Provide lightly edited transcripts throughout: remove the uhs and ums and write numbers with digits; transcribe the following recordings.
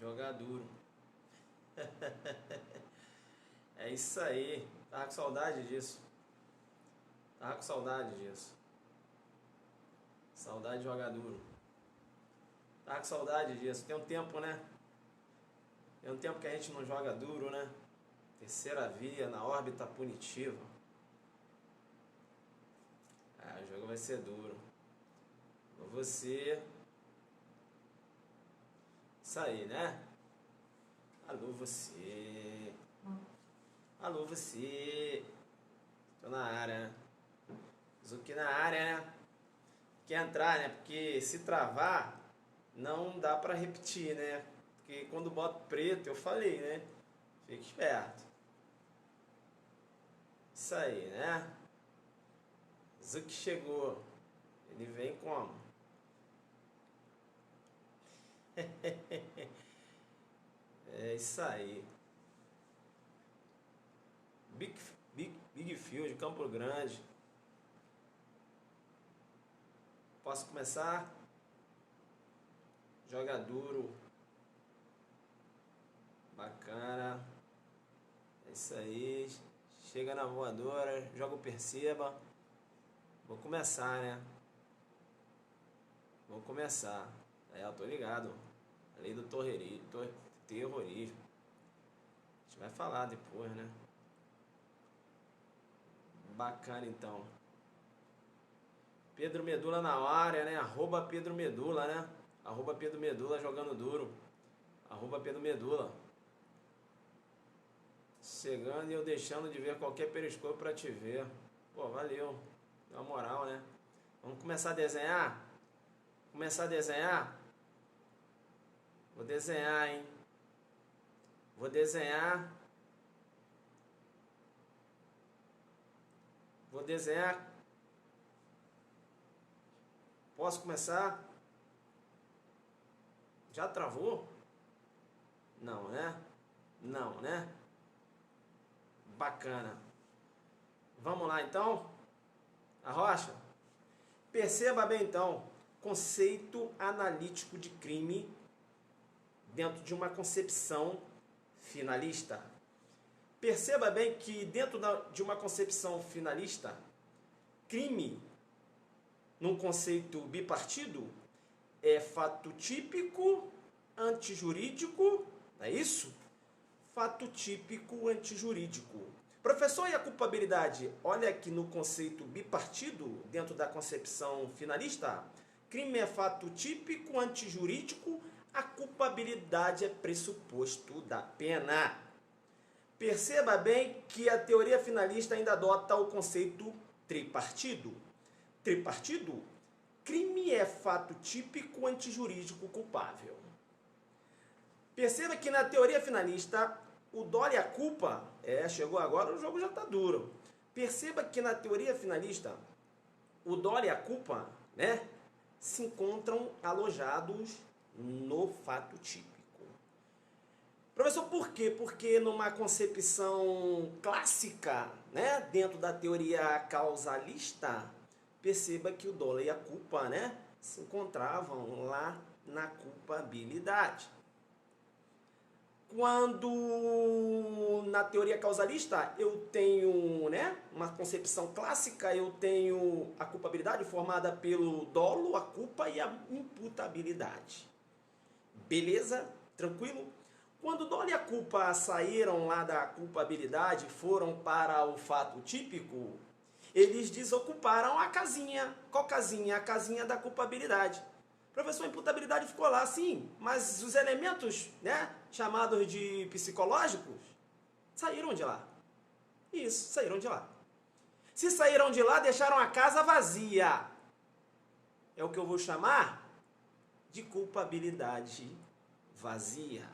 Jogar duro. É isso aí. Tava com saudade disso. Tava com saudade disso. Saudade de jogar duro. Tava com saudade disso. Tem um tempo, né? Tem um tempo que a gente não joga duro, né? Terceira via na órbita punitiva. Ah, o jogo vai ser duro. Você. Isso aí, né? Alô, você. Alô, você. Tô na área, né? Zuki na área, né? Quer entrar, né? Porque se travar, não dá pra repetir, né? Porque quando boto preto, eu falei, né? Fique esperto. Isso aí, né? Zuki chegou. Ele vem como? É isso aí. Big Field, Campo Grande. Posso começar? Joga duro. Bacana. É isso aí. Chega na voadora, joga o perceba. Vou começar, né? Vou começar. É, eu tô ligado. A lei do terrorismo. A gente vai falar depois, né? Bacana então. Pedro Medula na área, né? Arroba Pedro Medula, né? Arroba Pedro Medula jogando duro. Arroba Pedro Medula. Chegando e eu deixando de ver qualquer periscope pra te ver. Pô, valeu. Dá uma moral, né? Vamos começar a desenhar? Começar a desenhar? Vou desenhar, hein? Vou desenhar. Vou desenhar. Posso começar? Já travou? Não, né? Não, né? Bacana. Vamos lá então? Arrocha? Perceba bem então. Conceito analítico de crime dentro de uma concepção finalista. Perceba bem que dentro de uma concepção finalista, crime, num conceito bipartido, é fato típico antijurídico, não é isso? Fato típico antijurídico. Professor, e a culpabilidade? Olha aqui no conceito bipartido, dentro da concepção finalista, crime é fato típico antijurídico, a culpabilidade é pressuposto da pena. Perceba bem que a teoria finalista ainda adota o conceito tripartido. Tripartido? Crime é fato típico antijurídico culpável. Perceba que na teoria finalista, o dolo e a culpa, chegou agora, o jogo já está duro. Perceba que na teoria finalista, o dolo e a culpa, né, se encontram alojados no fato típico. Professor, por quê? Porque numa concepção clássica, né, dentro da teoria causalista, perceba que o dolo e a culpa, né, se encontravam lá na culpabilidade. Quando na teoria causalista eu tenho, né, uma concepção clássica, eu tenho a culpabilidade formada pelo dolo, a culpa e a imputabilidade. Beleza? Tranquilo? Quando o dolo e a culpa saíram lá da culpabilidade e foram para o fato típico, eles desocuparam a casinha. Qual casinha? A casinha da culpabilidade. Professor, a imputabilidade ficou lá, sim, mas os elementos, né, chamados de psicológicos, saíram de lá. Isso, saíram de lá. Se saíram de lá, deixaram a casa vazia. É o que eu vou chamar de culpabilidade vazia.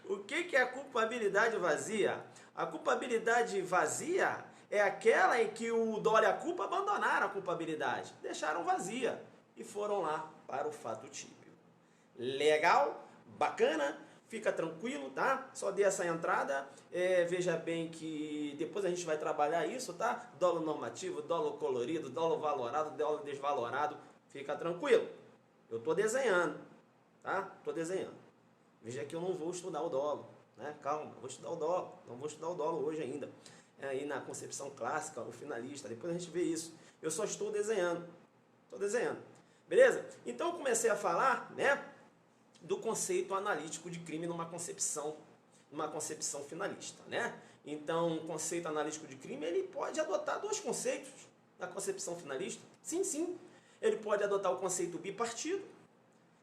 O que é a culpabilidade vazia? A culpabilidade vazia é aquela em que o dolo e a culpa abandonaram a culpabilidade, deixaram vazia e foram lá para o fato típico. Legal? Bacana? Fica tranquilo, tá? Só dei essa entrada. Veja bem que depois a gente vai trabalhar isso, tá? Dolo normativo, dolo colorido, dolo valorado, dolo desvalorado. Fica tranquilo. Eu estou desenhando. tá? Estou desenhando. Veja que eu não vou estudar o dolo, né? Calma, vou estudar o dolo, não vou estudar o dolo hoje ainda. É aí na concepção clássica, o finalista, depois a gente vê isso. Eu só estou desenhando, beleza? Então eu comecei a falar, né, do conceito analítico de crime numa concepção finalista, né? Então, o conceito analítico de crime, ele pode adotar dois conceitos na concepção finalista. Sim, sim. Ele pode adotar o conceito bipartido.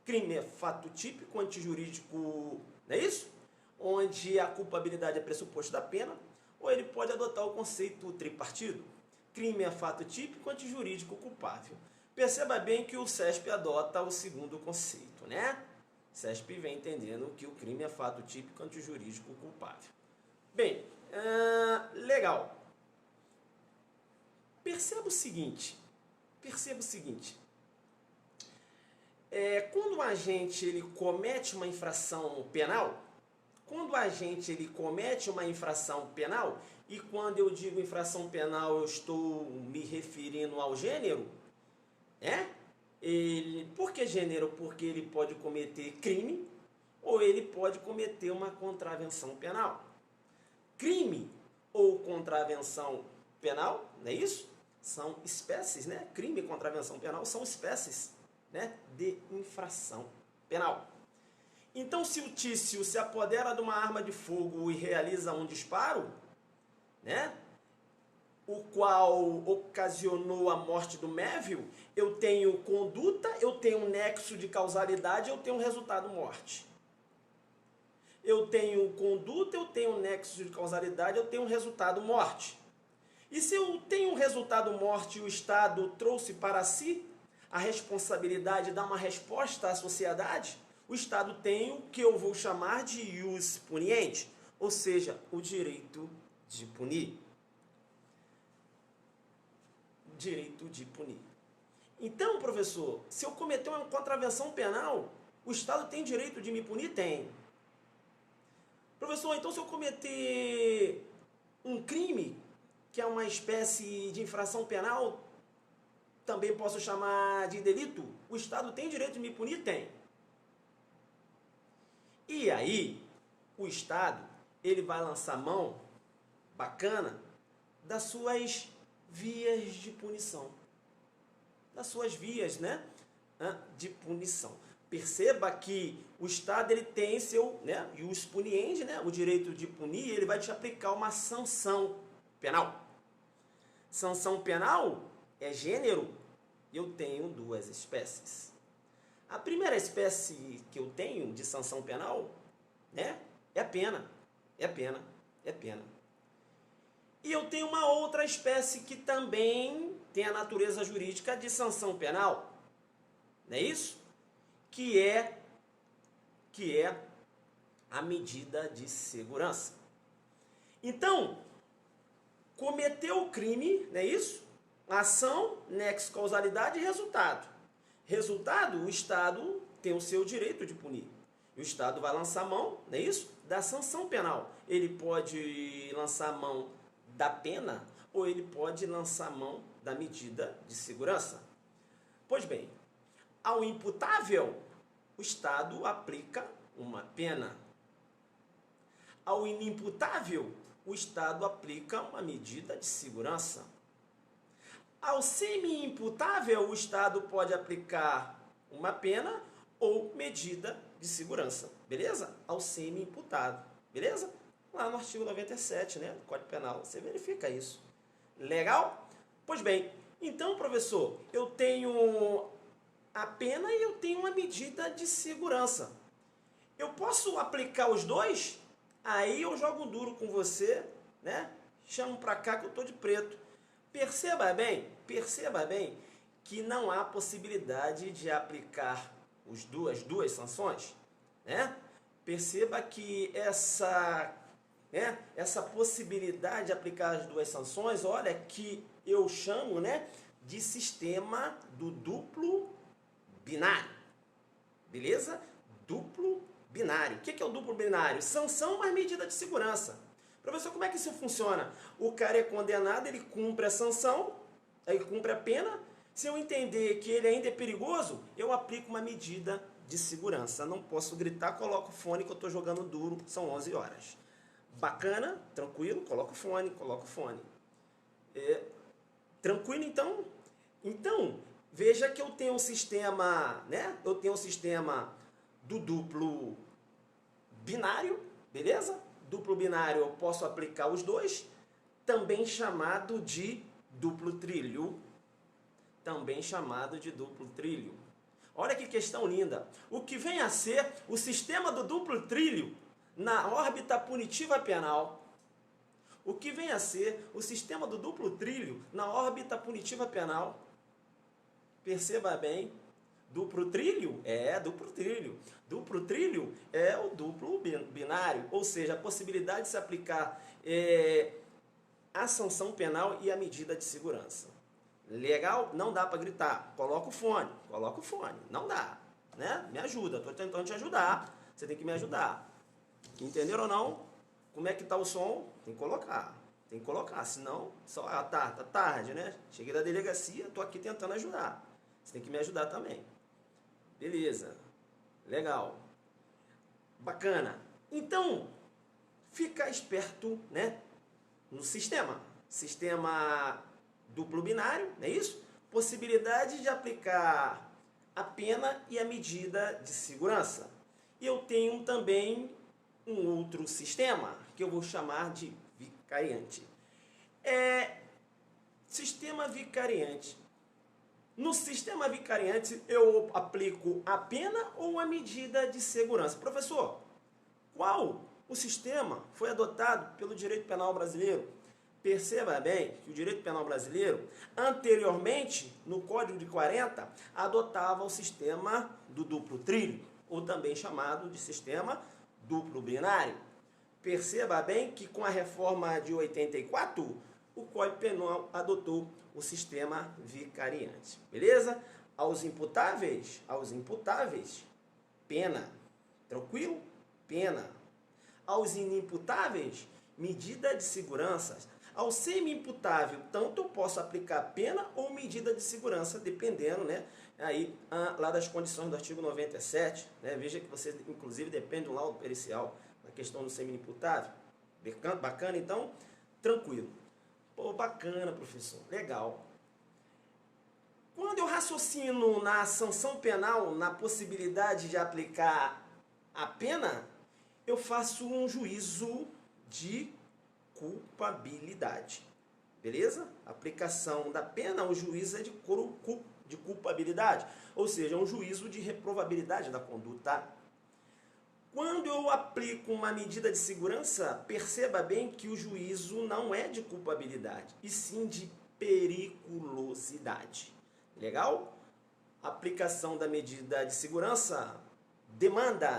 Crime é fato típico, antijurídico, não é isso? Onde a culpabilidade é pressuposto da pena. Ou ele pode adotar o conceito tripartido. Crime é fato típico, antijurídico, culpável. Perceba bem que o CESP adota o segundo conceito, né? O CESP vem entendendo que o crime é fato típico, antijurídico, culpável. Bem, legal. Perceba o seguinte. Quando o agente ele comete uma infração penal, e quando eu digo infração penal, eu estou me referindo ao gênero, né? Por que gênero? Porque ele pode cometer crime ou ele pode cometer uma contravenção penal. Crime ou contravenção penal, não é isso? São espécies, né? Crime e contravenção penal são espécies, né, de infração penal. Então, se o Tício se apodera de uma arma de fogo e realiza um disparo, né, o qual ocasionou a morte do Mévio, eu tenho conduta, eu tenho um nexo de causalidade, eu tenho um resultado morte. Eu tenho conduta, eu tenho um nexo de causalidade, eu tenho um resultado morte. E se eu tenho um resultado morte e o Estado trouxe para si a responsabilidade de dar uma resposta à sociedade, o Estado tem o que eu vou chamar de ius puniendi, ou seja, o direito de punir. Então, professor, se eu cometer uma contravenção penal, o Estado tem direito de me punir? Tem. Professor, então se eu cometer um crime, que é uma espécie de infração penal, também posso chamar de delito? O Estado tem direito de me punir? Tem. E aí, o Estado, ele vai lançar mão, bacana, das suas vias de punição. Das suas vias, né, de punição. Perceba que o Estado ele tem seu, né, ius puniendi, né, o direito de punir, ele vai te aplicar uma sanção penal. Sanção penal é gênero, eu tenho duas espécies. A primeira espécie que eu tenho de sanção penal, né, é a pena. E eu tenho uma outra espécie que também tem a natureza jurídica de sanção penal, não é isso? Que é a medida de segurança. Então, cometeu o crime, não é isso? Ação, nexo, causalidade e resultado. Resultado, o Estado tem o seu direito de punir. E o Estado vai lançar mão, não é isso? Da sanção penal. Ele pode lançar mão da pena ou ele pode lançar mão da medida de segurança. Pois bem, ao imputável, o Estado aplica uma pena. Ao inimputável, o Estado aplica uma medida de segurança. Ao semi-imputável, o Estado pode aplicar uma pena ou medida de segurança, beleza? Ao semi-imputado, beleza? Lá no artigo 97, né, do Código Penal, você verifica isso. Legal? Pois bem, então, professor, eu tenho a pena e eu tenho uma medida de segurança. Eu posso aplicar os dois? Aí eu jogo duro com você, né? Chamo pra cá que eu tô de preto. Perceba bem que não há possibilidade de aplicar as duas sanções, né? Perceba que essa possibilidade de aplicar as duas sanções, olha, que eu chamo, né, de sistema do duplo binário, beleza? Duplo binário. O que é o duplo binário? Sanção mais medida de segurança. Professor, como é que isso funciona? O cara é condenado, ele cumpre a sanção, ele cumpre a pena. Se eu entender que ele ainda é perigoso, eu aplico uma medida de segurança. Não posso gritar, coloco o fone que eu estou jogando duro, são 11 horas. Bacana, tranquilo, coloco o fone, tranquilo, então? Então, veja que eu tenho um sistema, né? Eu tenho um sistema do duplo binário, beleza? Duplo binário eu posso aplicar os dois, também chamado de duplo trilho. Olha que questão linda. O que vem a ser o sistema do duplo trilho na órbita punitiva penal. O que vem a ser o sistema do duplo trilho na órbita punitiva penal. Perceba bem, duplo trilho é duplo trilho. Duplo trilho é o duplo binário, ou seja, a possibilidade de se aplicar a sanção penal e a medida de segurança. Legal? Não dá para gritar. Coloca o fone. Não dá. Né? Me ajuda. Estou tentando te ajudar. Você tem que me ajudar. Entenderam ou não? Como é que está o som? Tem que colocar. Senão, tá tarde, né? Cheguei da delegacia, estou aqui tentando ajudar. Você tem que me ajudar também. Beleza. Legal. Bacana. Então, fica esperto, né? No sistema. Sistema duplo binário, não é isso? Possibilidade de aplicar a pena e a medida de segurança. E eu tenho também um outro sistema, que eu vou chamar de vicariante. Sistema vicariante. No sistema vicariante, eu aplico a pena ou a medida de segurança. Professor, qual o sistema foi adotado pelo direito penal brasileiro? Perceba bem que o direito penal brasileiro, anteriormente, no Código de 40, adotava o sistema do duplo trilho, ou também chamado de sistema duplo binário. Perceba bem que com a reforma de 84, o Código Penal adotou o sistema vicariante. Beleza? Aos imputáveis, pena. Tranquilo? Pena. Aos inimputáveis, medida de segurança. Ao semi-imputável, tanto eu posso aplicar pena ou medida de segurança, dependendo, né, aí, lá das condições do artigo 97. Né, veja que você, inclusive, depende do laudo pericial na questão do semi-imputável. Bacana, então? Tranquilo. Pô, bacana, professor. Legal. Quando eu raciocino na sanção penal, na possibilidade de aplicar a pena, eu faço um juízo de culpabilidade. Beleza? Aplicação da pena, o juízo é de culpabilidade. Ou seja, é um juízo de reprovabilidade da conduta. Quando eu aplico uma medida de segurança, perceba bem que o juízo não é de culpabilidade, e sim de periculosidade. Legal? Aplicação da medida de segurança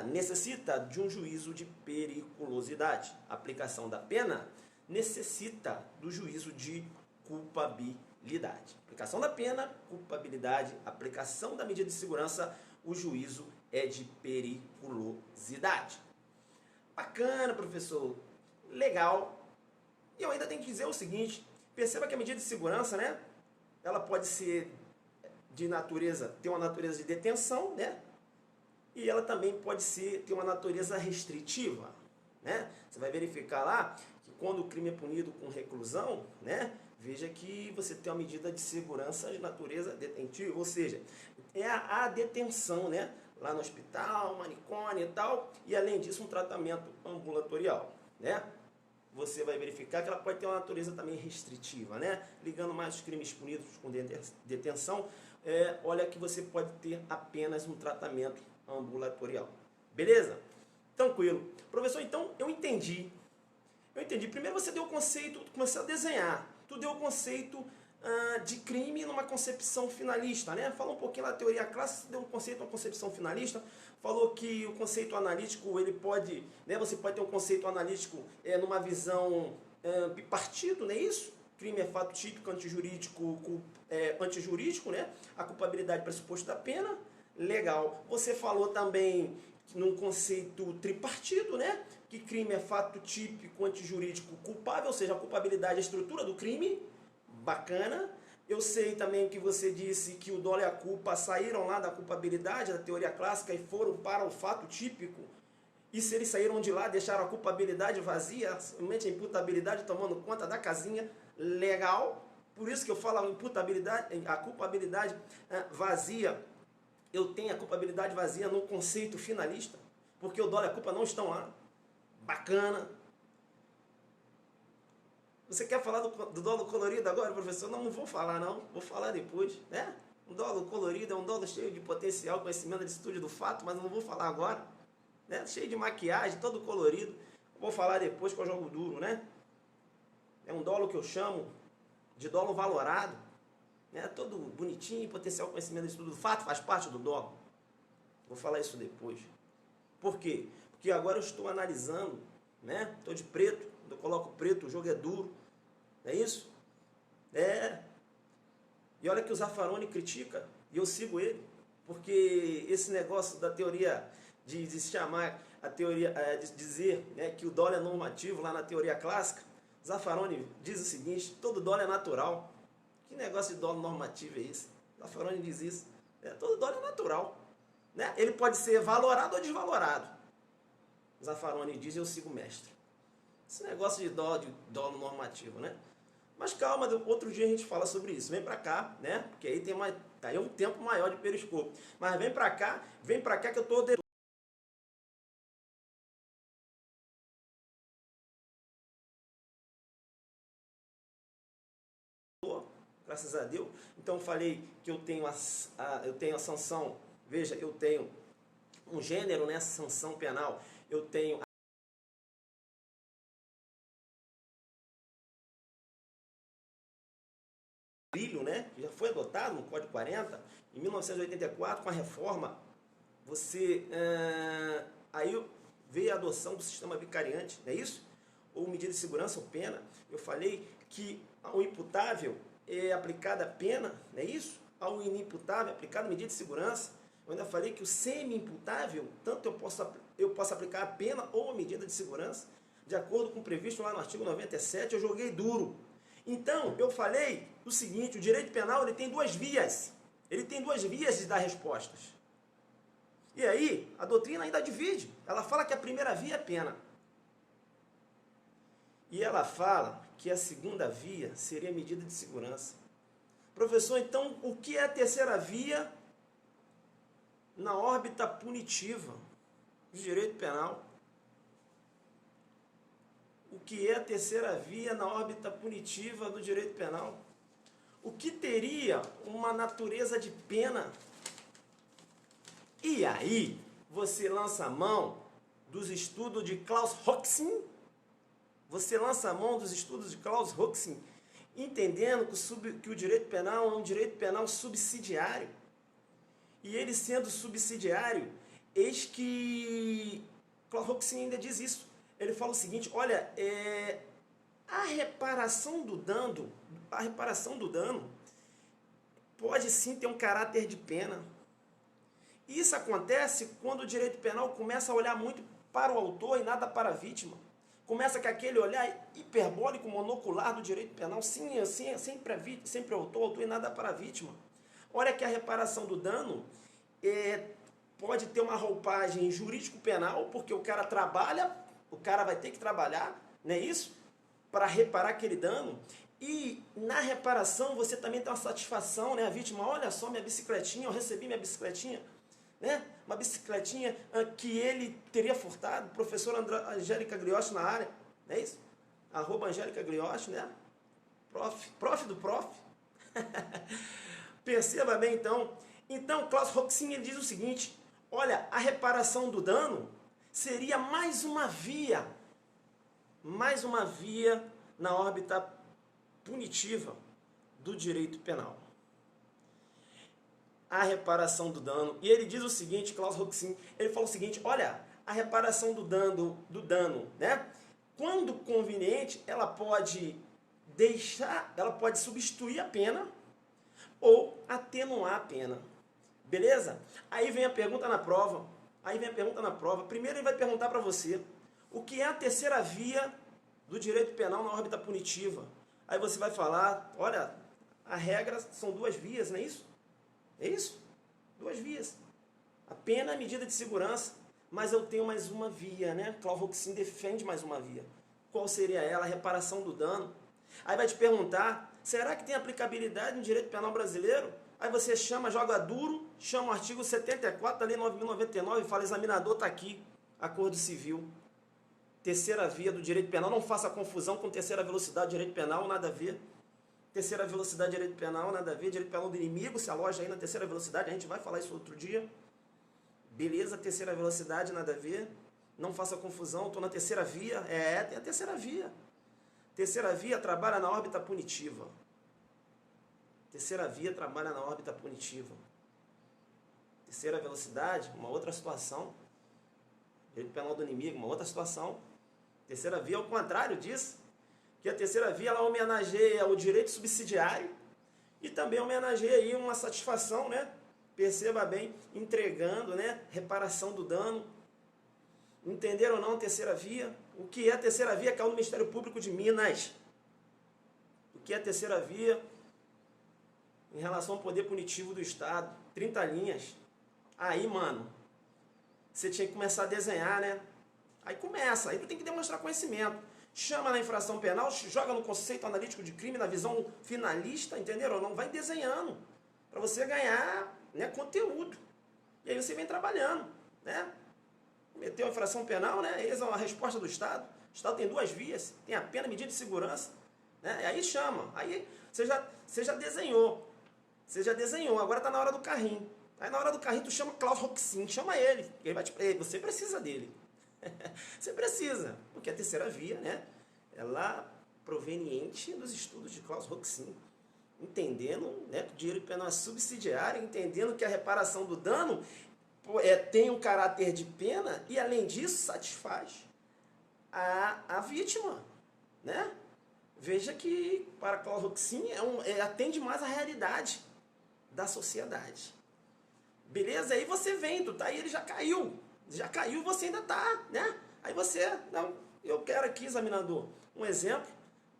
necessita de um juízo de periculosidade. Aplicação da pena necessita do juízo de culpabilidade. Aplicação da pena, culpabilidade. Aplicação da medida de segurança, o juízo é de periculosidade. Bacana, professor. Legal. E eu ainda tenho que dizer o seguinte, perceba que a medida de segurança, né, ela pode ser ter uma natureza de detenção, né, e ela também pode ter uma natureza restritiva, né? Você vai verificar lá que quando o crime é punido com reclusão, né, veja que você tem uma medida de segurança de natureza detentiva, ou seja, é a detenção, né, lá no hospital, manicômio e tal, e além disso um tratamento ambulatorial, né? Você vai verificar que ela pode ter uma natureza também restritiva, né? Ligando mais os crimes punidos com detenção, olha que você pode ter apenas um tratamento ambulatorial. Beleza? Tranquilo. Professor, então eu entendi. Primeiro você deu o conceito, começou a desenhar. Tu deu o conceito de crime numa concepção finalista, né? Falou um pouquinho da teoria clássica, deu um conceito, uma concepção finalista. Falou que o conceito analítico, ele pode, né? Você pode ter um conceito analítico numa visão bipartido, não é isso? Crime é fato típico, antijurídico, né? A culpabilidade pressuposto da pena. Legal. Você falou também num conceito tripartido, né? Que crime é fato típico, antijurídico, culpável, ou seja, a culpabilidade é a estrutura do crime. Bacana. Eu sei também que você disse que o dolo e a culpa saíram lá da culpabilidade, da teoria clássica, e foram para o fato típico. E se eles saíram de lá, deixaram a culpabilidade vazia, somente a imputabilidade tomando conta da casinha, legal. Por isso que eu falo a imputabilidade, a culpabilidade vazia. Eu tenho a culpabilidade vazia no conceito finalista, porque o dolo e a culpa não estão lá. Bacana. Você quer falar do dolo colorido agora, professor? Não vou falar não, vou falar depois, né? Um dolo colorido é um dolo cheio de potencial, conhecimento de estúdio do fato, mas não vou falar agora, né? Cheio de maquiagem, todo colorido. Vou falar depois que eu jogo duro, né? É um dolo que eu chamo de dolo valorado, né? Todo bonitinho, potencial, conhecimento de estudo do fato, faz parte do dolo. Vou falar isso depois. Por quê? Porque agora eu estou analisando, né? Estou de preto, eu coloco preto, o jogo é duro. É isso? É. E olha que o Zaffaroni critica, e eu sigo ele, porque esse negócio da teoria de se chamar, a teoria, de dizer, né, que o dolo é normativo lá na teoria clássica, Zaffaroni diz o seguinte: todo dolo é natural. Que negócio de dolo normativo é esse? Zaffaroni diz isso. Todo dolo é natural. Né? Ele pode ser valorado ou desvalorado. Zaffaroni diz, eu sigo o mestre. Esse negócio de dolo normativo, né? Mas calma, outro dia a gente fala sobre isso. Vem pra cá, né? Porque aí tem um tempo maior de periscopo. Mas vem pra cá que eu tô graças a Deus. Então falei que eu tenho a sanção, veja, eu tenho um gênero nessa sanção penal, eu tenho brilho, né, que já foi adotado no Código 40, em 1984, com a reforma, aí veio a adoção do sistema vicariante, não é isso? Ou medida de segurança ou pena. Eu falei que ao imputável é aplicada a pena, não é isso? Ao inimputável é aplicada a medida de segurança. Eu ainda falei que o semi-imputável, tanto eu posso aplicar a pena ou a medida de segurança, de acordo com o previsto lá no artigo 97, eu joguei duro. Então, eu falei o seguinte: o direito penal ele tem duas vias. Ele tem duas vias de dar respostas. E aí, a doutrina ainda divide. Ela fala que a primeira via é pena. E ela fala que a segunda via seria medida de segurança. Professor, então, o que é a terceira via na órbita punitiva do direito penal? O que é a terceira via na órbita punitiva do direito penal? O que teria uma natureza de pena? E aí, você lança a mão dos estudos de Klaus Hoxin? Você lança a mão dos estudos de Klaus Hoxin, entendendo que o direito penal é um direito penal subsidiário. E ele sendo subsidiário, eis que Klaus Hoxin ainda diz isso. Ele fala o seguinte: olha, a reparação do dano pode sim ter um caráter de pena. E isso acontece quando o direito penal começa a olhar muito para o autor e nada para a vítima. Começa com aquele olhar hiperbólico, monocular do direito penal, sim, assim, sempre autor e nada para a vítima. Olha que a reparação do dano pode ter uma roupagem jurídico-penal, porque o cara trabalha, o cara vai ter que trabalhar, não é isso? Para reparar aquele dano. E na reparação você também tem uma satisfação, né? A vítima, olha só minha bicicletinha, eu recebi minha bicicletinha, né? Uma bicicletinha que ele teria furtado. Professora Angélica Grioche na área, não é isso? @Angélica Grioche, né? Prof do prof. Perceba bem então. Então, Klaus Hoxin ele diz o seguinte: olha, a reparação do dano seria mais uma via na órbita punitiva do direito penal. A reparação do dano. E ele diz o seguinte, Klaus Hoxin, ele fala o seguinte: olha, a reparação do dano, né? Quando conveniente, ela pode substituir a pena ou atenuar a pena. Beleza? Aí vem a pergunta na prova. Primeiro ele vai perguntar para você: o que é a terceira via do direito penal na órbita punitiva? Aí você vai falar: olha, A regra são duas vias, não é isso? É isso? Duas vias. A pena é medida de segurança, mas eu tenho mais uma via, né? Klaus Roxin defende mais uma via. Qual seria ela? A reparação do dano. Aí vai te perguntar, será que tem aplicabilidade no direito penal brasileiro? Aí você chama, joga duro, chama o artigo 74 da Lei 9.099 e fala, examinador, está aqui, Acordo Civil. Terceira via do direito penal, não faça confusão com terceira velocidade, direito penal, nada a ver. Terceira velocidade, direito penal, nada a ver. Direito penal do inimigo, se aloja aí na terceira velocidade, a gente vai falar isso outro dia. Beleza, terceira velocidade, nada a ver. Não faça confusão, estou na terceira via. Tem a terceira via. Terceira via trabalha na órbita punitiva. Terceira via trabalha na órbita punitiva. Terceira velocidade, uma outra situação. Direito penal do inimigo, uma outra situação. Terceira via é o contrário disso. Que a terceira via ela homenageia o direito subsidiário e também homenageia aí uma satisfação, né? Perceba bem, entregando, né? Reparação do dano. Entenderam ou não a terceira via? O que é a terceira via? Caiu no Ministério Público de Minas. O que é a terceira via? Em relação ao poder punitivo do Estado. 30 linhas. Aí, mano, você tinha que começar a desenhar, né? Aí começa, aí tu tem que demonstrar conhecimento. Chama na infração penal, joga no conceito analítico de crime, na visão finalista, entenderam ou não? Vai desenhando, para você ganhar, né, conteúdo. E aí você vem trabalhando, né? Meteu a infração penal, né? Eis a resposta do Estado. O Estado tem duas vias, tem a pena, medida de segurança, né? E aí chama, aí você já desenhou, agora está na hora do carrinho. Aí na hora do carrinho tu chama Klaus Roxin, chama ele, ele vai você precisa dele. Você precisa, porque a terceira via, né, ela proveniente dos estudos de Klaus Roxin, entendendo, né, que o direito penal é subsidiário, entendendo que a reparação do dano tem um caráter de pena e, além disso, satisfaz a vítima, né? Veja que, para Klaus Roxin, atende mais à realidade da sociedade. Beleza? Aí você vem, tu tá aí, ele já caiu, você ainda tá, né? Aí você, não, eu quero aqui, examinador, um exemplo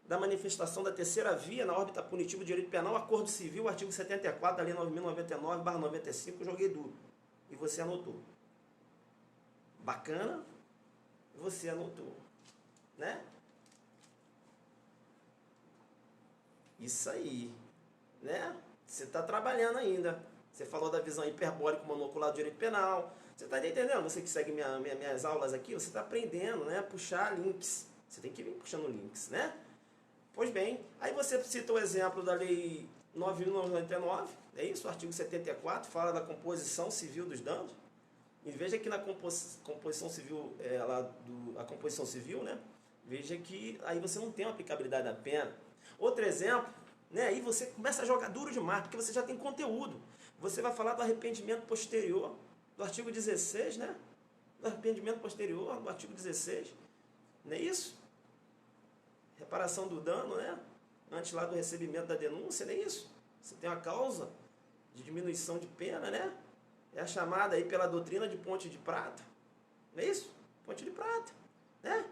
da manifestação da terceira via na órbita punitiva do direito penal, Acordo Civil, artigo 74 da Lei 9.099/95, joguei duro. E você anotou. Bacana, você anotou, né? Isso aí, né? Você está trabalhando ainda. Você falou da visão hiperbólica monocular do direito penal. Você está entendendo? Você que segue minhas aulas aqui, você está aprendendo, né? Puxar links. Você tem que vir puxando links, né? Pois bem, aí você cita o exemplo da Lei 9.099, é isso? O artigo 74 fala da composição civil dos danos. E veja que na composição civil, a composição civil, né? Veja que aí você não tem uma aplicabilidade da pena. Outro exemplo, né? Aí você começa a jogar duro demais, porque você já tem conteúdo. Você vai falar do arrependimento posterior, do artigo 16, né? Do arrependimento posterior, do artigo 16. Não é isso? Reparação do dano, né? Antes lá do recebimento da denúncia, não é isso? Você tem uma causa de diminuição de pena, né? É a chamada aí pela doutrina de ponte de prata. Não é isso? Ponte de prata, né?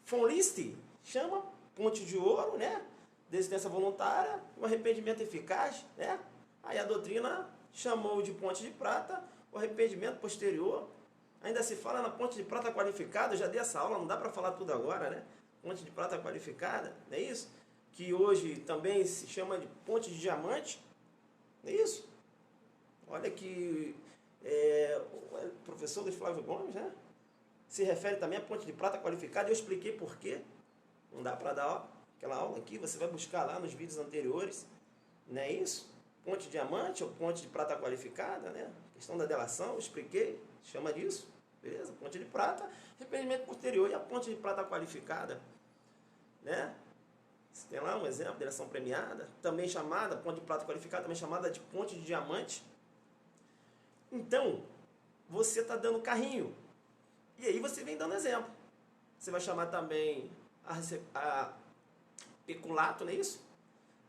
Von List chama ponte de ouro, né? Desistência voluntária, o arrependimento eficaz, né? Aí a doutrina chamou de ponte de prata o arrependimento posterior. Ainda se fala na ponte de prata qualificada, eu já dei essa aula, não dá para falar tudo agora, né? Ponte de prata qualificada, não é isso? Que hoje também se chama de ponte de diamante, não é isso? Olha que o professor Luiz Flávio Gomes, né? Se refere também à ponte de prata qualificada, eu expliquei por quê. Não dá para dar aquela aula aqui, você vai buscar lá nos vídeos anteriores, não é isso? Ponte de diamante ou ponte de prata qualificada, né? Questão da delação, eu expliquei, chama disso, beleza? Ponte de prata, arrependimento posterior e a ponte de prata qualificada, né? Você tem lá um exemplo, delação premiada, também chamada, ponte de prata qualificada, também chamada de ponte de diamante. Então, você está dando carrinho, e aí você vem dando exemplo. Você vai chamar também a peculato, não é isso?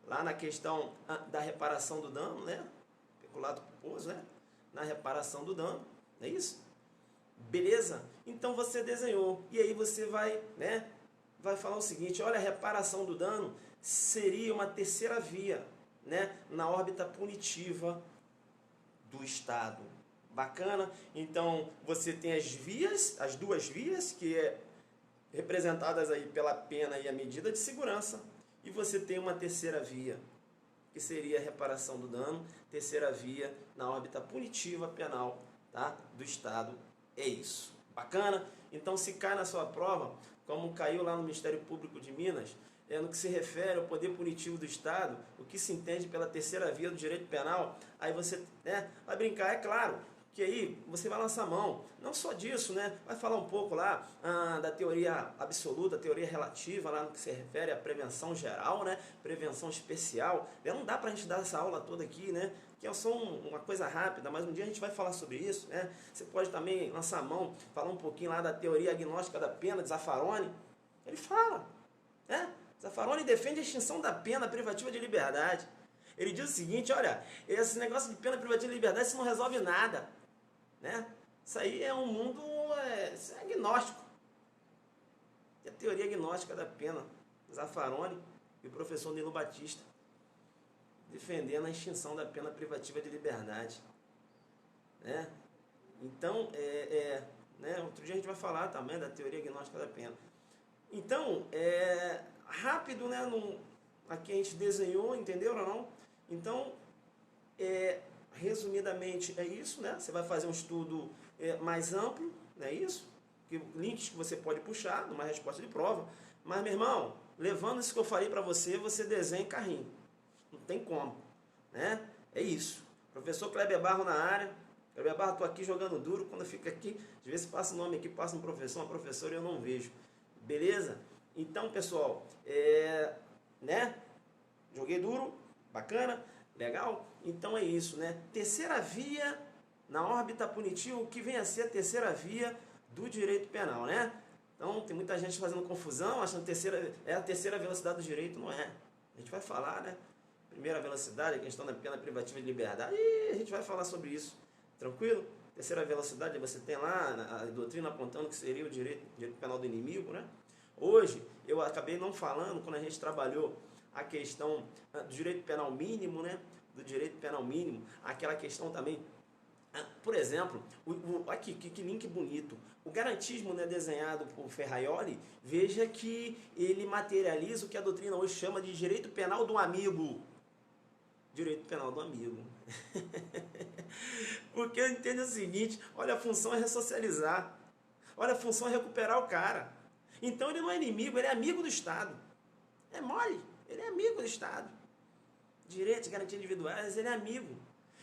Lá na questão da reparação do dano, né? Peculato culposo, né? Na reparação do dano, não é isso? Beleza? Então você desenhou. E aí você vai, né? Vai falar o seguinte, olha, a reparação do dano seria uma terceira via. né, na órbita punitiva do Estado. Bacana? Então, você tem as vias, as duas vias, que é representadas aí pela pena e a medida de segurança, e você tem uma terceira via, que seria a reparação do dano, terceira via na órbita punitiva penal, tá, do Estado. É isso. Bacana? Então, se cai na sua prova, como caiu lá no Ministério Público de Minas, no que se refere ao poder punitivo do Estado, o que se entende pela terceira via do direito penal, aí você, né, vai brincar, é claro, que aí você vai lançar mão, não só disso, né? Vai falar um pouco lá da teoria absoluta, teoria relativa, lá no que se refere à prevenção geral, né? Prevenção especial. Não dá pra gente dar essa aula toda aqui, né? Que é só uma coisa rápida, mas um dia a gente vai falar sobre isso, né? Você pode também lançar mão, falar um pouquinho lá da teoria agnóstica da pena de Zaffaroni. Ele fala, né? Zaffaroni defende a extinção da pena privativa de liberdade. Ele diz o seguinte, olha, esse negócio de pena privativa de liberdade, isso não resolve nada. Né? Isso aí é um mundo agnóstico. É a teoria agnóstica da pena. Zaffaroni e o professor Nilo Batista defendendo a extinção da pena privativa de liberdade. Né? Então, né? Outro dia a gente vai falar também da teoria agnóstica da pena. Então, rápido, né? Aqui a gente desenhou, entenderam ou não? Então, resumidamente é isso, né? Você vai fazer um estudo mais amplo, não é isso? Links que você pode puxar numa resposta de prova. Mas, meu irmão, levando isso que eu falei para você, você desenha em carrinho. Não tem como, né? É isso. Professor Kleber Barro na área. Kleber Barro, estou aqui jogando duro. Quando eu fico aqui, às vezes passa o nome aqui, passa um professor, uma professora e eu não vejo. Beleza? Então, pessoal, né? Joguei duro, bacana, legal? Então é isso, né? Terceira via na órbita punitiva, o que vem a ser a terceira via do direito penal, né? Então tem muita gente fazendo confusão, achando que a terceira velocidade do direito, não é. A gente vai falar, né? Primeira velocidade, a questão da pena privativa de liberdade, e a gente vai falar sobre isso, tranquilo? Terceira velocidade, você tem lá a doutrina apontando que seria o direito penal do inimigo, né? Hoje, eu acabei não falando, quando a gente trabalhou a questão do direito penal mínimo, né? Do direito penal mínimo, aquela questão também, por exemplo, aqui, que link bonito, o garantismo, né, desenhado por Ferraioli, veja que ele materializa o que a doutrina hoje chama de direito penal do amigo. Direito penal do amigo. Porque eu entendo o seguinte, olha, a função é ressocializar, olha, a função é recuperar o cara. Então ele não é inimigo, ele é amigo do Estado. É mole, ele é amigo do Estado. Direitos e garantias individuais, ele é amigo.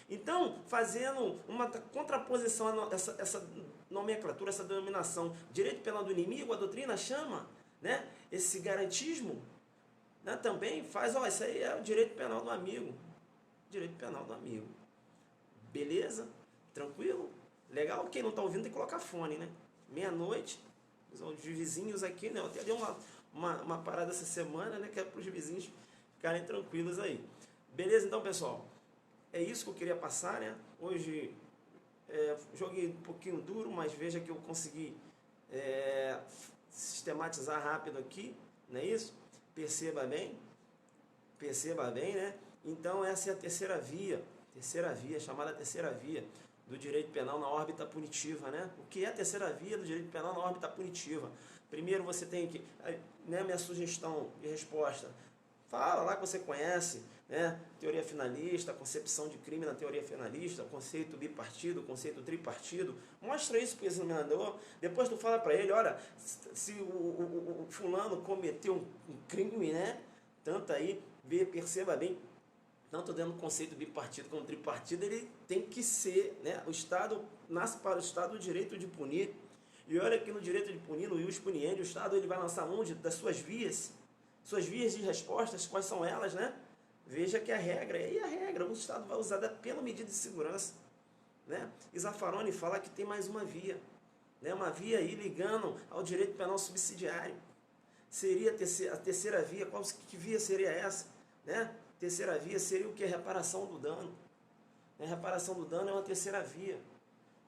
Então, fazendo uma contraposição a essa nomenclatura, essa denominação, direito penal do inimigo, a doutrina chama, né, esse garantismo, né, também faz, isso aí é o direito penal do amigo. Direito penal do amigo. Beleza? Tranquilo? Legal? Quem não está ouvindo tem que colocar fone, né? Meia-noite, os vizinhos aqui, né? Eu até dei uma parada essa semana, né? Que é para os vizinhos ficarem tranquilos aí. Beleza, então, pessoal? É isso que eu queria passar, né? Hoje joguei um pouquinho duro, mas veja que eu consegui sistematizar rápido aqui, não é isso? Perceba bem, né? Então essa é a terceira via, chamada terceira via do direito penal na órbita punitiva, né? O que é a terceira via do direito penal na órbita punitiva? Primeiro você tem que, né, minha sugestão de resposta, fala lá que você conhece, né? Teoria finalista, concepção de crime na teoria finalista, conceito bipartido, conceito tripartido. Mostra isso para o examinador. Depois tu fala para ele, olha, se o fulano cometeu um crime, né? Tanto aí, perceba bem, tanto dentro do conceito bipartido como tripartido, ele tem que ser, né? O Estado nasce para o Estado o direito de punir. E olha que no direito de punir, no ius puniendi, o Estado ele vai lançar mão das suas vias de respostas, quais são elas, né? Veja que a regra, o Estado vai usar pela medida de segurança, né? E Zaffaroni fala que tem mais uma via, né? Uma via aí ligando ao direito penal subsidiário. Seria a terceira via, que via seria essa, né? Terceira via seria o que? Reparação do dano. A reparação do dano é uma terceira via.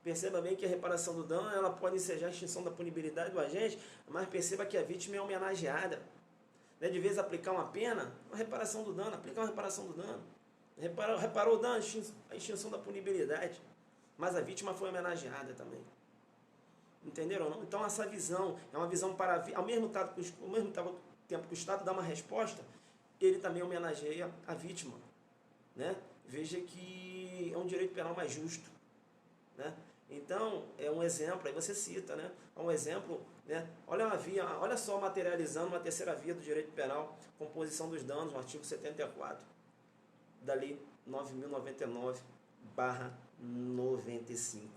Perceba bem que a reparação do dano ela pode ensejar a extinção da punibilidade do agente, mas perceba que a vítima é homenageada. De vez aplicar uma pena, uma reparação do dano, aplicar uma reparação do dano. Reparou o dano, a extinção da punibilidade. Mas a vítima foi homenageada também. Entenderam ou não? Então essa visão é uma visão para... Ao mesmo tempo que o Estado dá uma resposta, ele também homenageia a vítima. Né? Veja que é um direito penal mais justo. Né? Então, é um exemplo, aí você cita, né? É um exemplo, né? Olha só materializando uma terceira via do direito penal, composição dos danos, no artigo 74 da Lei 9.099/95.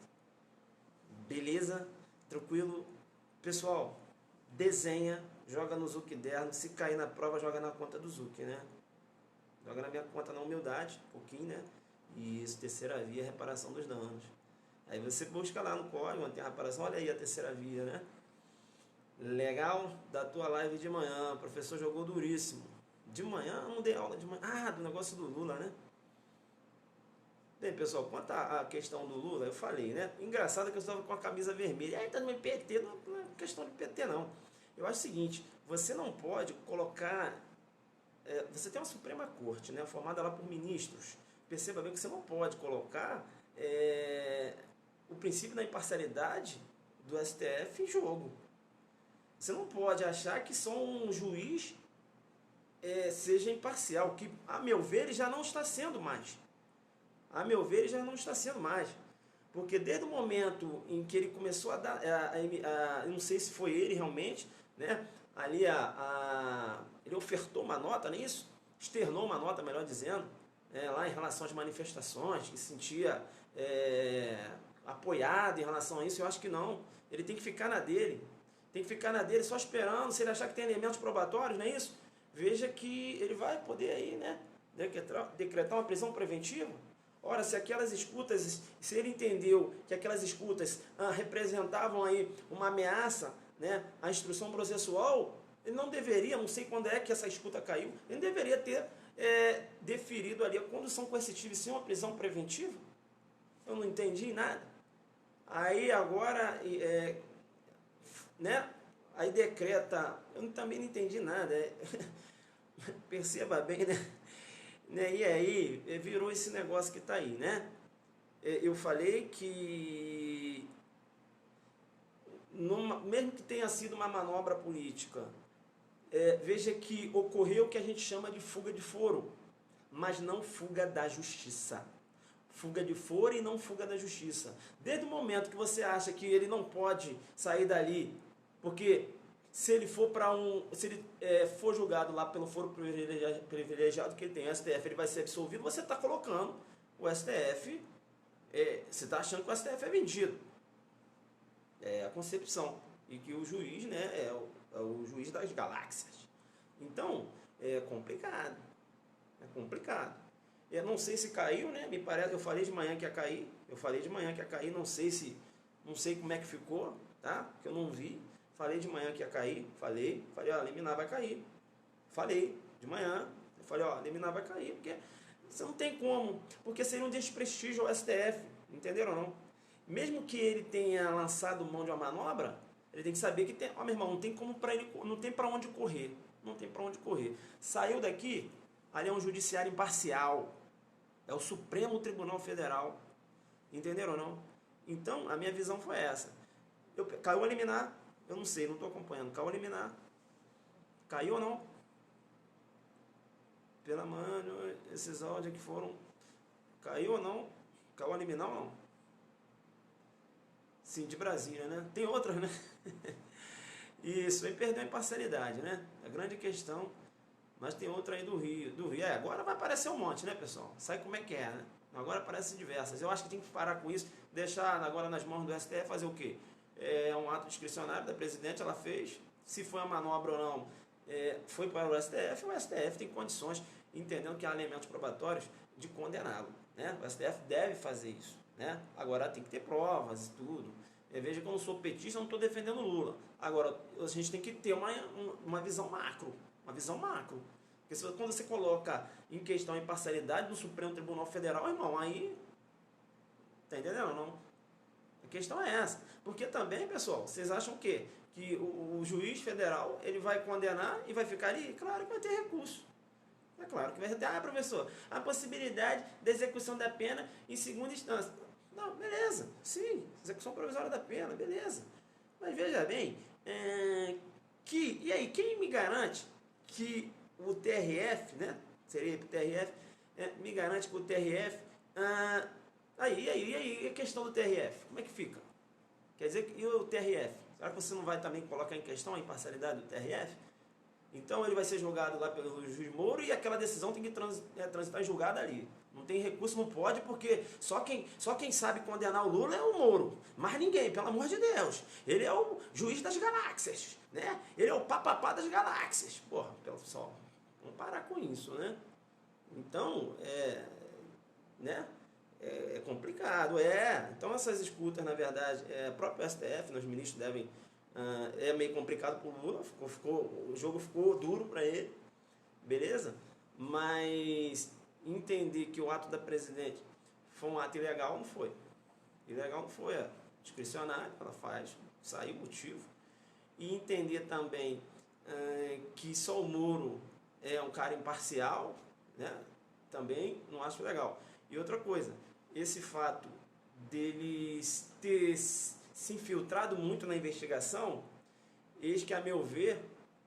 Beleza? Tranquilo? Pessoal, desenha, joga no Zuckerberg, se cair na prova, joga na conta do Zucker, né? Joga na minha conta na humildade, um pouquinho, né? E isso, terceira via, reparação dos danos. Aí você busca lá no código, mantém a reparação, olha aí a terceira via, né? Legal da tua live de manhã, o professor jogou duríssimo. De manhã, não dei aula de manhã. Ah, do negócio do Lula, né? Bem, pessoal, quanto à questão do Lula, eu falei, né? Engraçado que eu estava com a camisa vermelha. Aí tá no PT, não é questão de PT, não. Eu acho o seguinte, você não pode colocar... você tem uma Suprema Corte, né? Formada lá por ministros. Perceba bem que você não pode colocar... o princípio da imparcialidade do STF em jogo. Você não pode achar que só um juiz seja imparcial, que, a meu ver, ele já não está sendo mais. A meu ver, ele já não está sendo mais. Porque desde o momento em que ele começou a dar, não sei se foi ele realmente, né? Ali ele ofertou uma nota, não é isso? Externou uma nota, melhor dizendo, lá em relação às manifestações, que se sentia apoiado em relação a isso. Eu acho que não. Ele tem que ficar na dele. Tem que ficar na dele só esperando. Se ele achar que tem elementos probatórios, não é isso? Veja que ele vai poder aí, né, decretar uma prisão preventiva. Ora, se aquelas escutas, se ele entendeu que aquelas escutas representavam aí uma ameaça, né, à instrução processual, ele não deveria, não sei quando é que essa escuta caiu, ele deveria ter deferido ali a condução coercitiva e sim uma prisão preventiva. Eu não entendi nada. Aí agora, né? Aí decreta, eu também não entendi nada. Perceba bem, né? E aí virou esse negócio que está aí, né? Eu falei que, mesmo que tenha sido uma manobra política, veja que ocorreu o que a gente chama de fuga de foro, mas não fuga da justiça. Fuga de foro e não fuga da justiça. Desde o momento que você acha que ele não pode sair dali, porque se ele for for julgado lá pelo foro privilegiado que ele tem, o STF, ele vai ser absolvido, você está colocando o STF, você está achando que o STF é vendido. É a concepção. E que o juiz, né, é o juiz das galáxias. Então, é complicado. É complicado. Eu não sei se caiu, né? Me parece, eu falei de manhã que ia cair. Não sei como é que ficou, tá? Porque eu não vi. Falei de manhã que ia cair. Falei, ó, liminar vai cair. Falei de manhã. Eu falei, ó, liminar vai cair, porque você não tem como. Porque seria um desprestígio ao STF. Entenderam ou não? Mesmo que ele tenha lançado mão de uma manobra, ele tem que saber que tem, ó, meu irmão, não tem como para ele, não tem para onde correr. Não tem para onde correr. Saiu daqui, ali é um judiciário imparcial. É o Supremo Tribunal Federal. Entenderam ou não? Então, a minha visão foi essa. Caiu a liminar? Eu não sei, não estou acompanhando. Caiu a liminar? Caiu ou não? Pela mano, esses áudios que foram... Caiu ou não? Caiu a liminar ou não? Sim, de Brasília, né? Tem outras, né? Isso, aí perdeu a imparcialidade, né? A grande questão... Mas tem outra aí do Rio. Agora vai aparecer um monte, né, pessoal? Sabe como é que é, né? Agora aparecem diversas. Eu acho que tem que parar com isso, deixar agora nas mãos do STF fazer o quê? É um ato discricionário da presidente, ela fez. Se foi uma manobra ou não, foi para o STF tem condições, entendendo que há elementos probatórios, de condená-lo. Né? O STF deve fazer isso. Né? Agora tem que ter provas e tudo. Veja que eu não sou petista, eu não estou defendendo o Lula. Agora, a gente tem que ter uma visão macro. Uma visão macro. Porque quando você coloca em questão a imparcialidade do Supremo Tribunal Federal, irmão, aí... Tá entendendo ou não? A questão é essa. Porque também, pessoal, vocês acham o quê? Que o juiz federal, ele vai condenar e vai ficar ali? Claro que vai ter recurso. É claro que vai ter. Ah, professor, a possibilidade da execução da pena em segunda instância. Não, beleza. Sim, execução provisória da pena, beleza. Mas veja bem, e aí, quem me garante que o TRF, né? Seria o TRF, me garante que o TRF. E a questão do TRF? Como é que fica? Quer dizer, e o TRF? Será que você não vai também colocar em questão a imparcialidade do TRF? Então ele vai ser julgado lá pelo juiz Moro e aquela decisão tem que transitar em julgado ali. Não tem recurso, não pode, porque só quem sabe condenar o Lula é o Moro. Mas ninguém, pelo amor de Deus. Ele é o juiz das galáxias, né? Ele é o papapá das galáxias. Porra, pessoal, vamos parar com isso, né? Então, né? É complicado, Então essas escutas, na verdade, próprio STF, os ministros devem... é meio complicado para o Lula, o jogo ficou duro para ele, beleza? Mas entender que o ato da presidente foi um ato ilegal, não foi. Ilegal não foi, discricionário, ela faz, saiu o motivo. E entender também que só o Moro é um cara imparcial, né? Também não acho legal. E outra coisa, esse fato deles ter se infiltrado muito na investigação, eis que, a meu ver,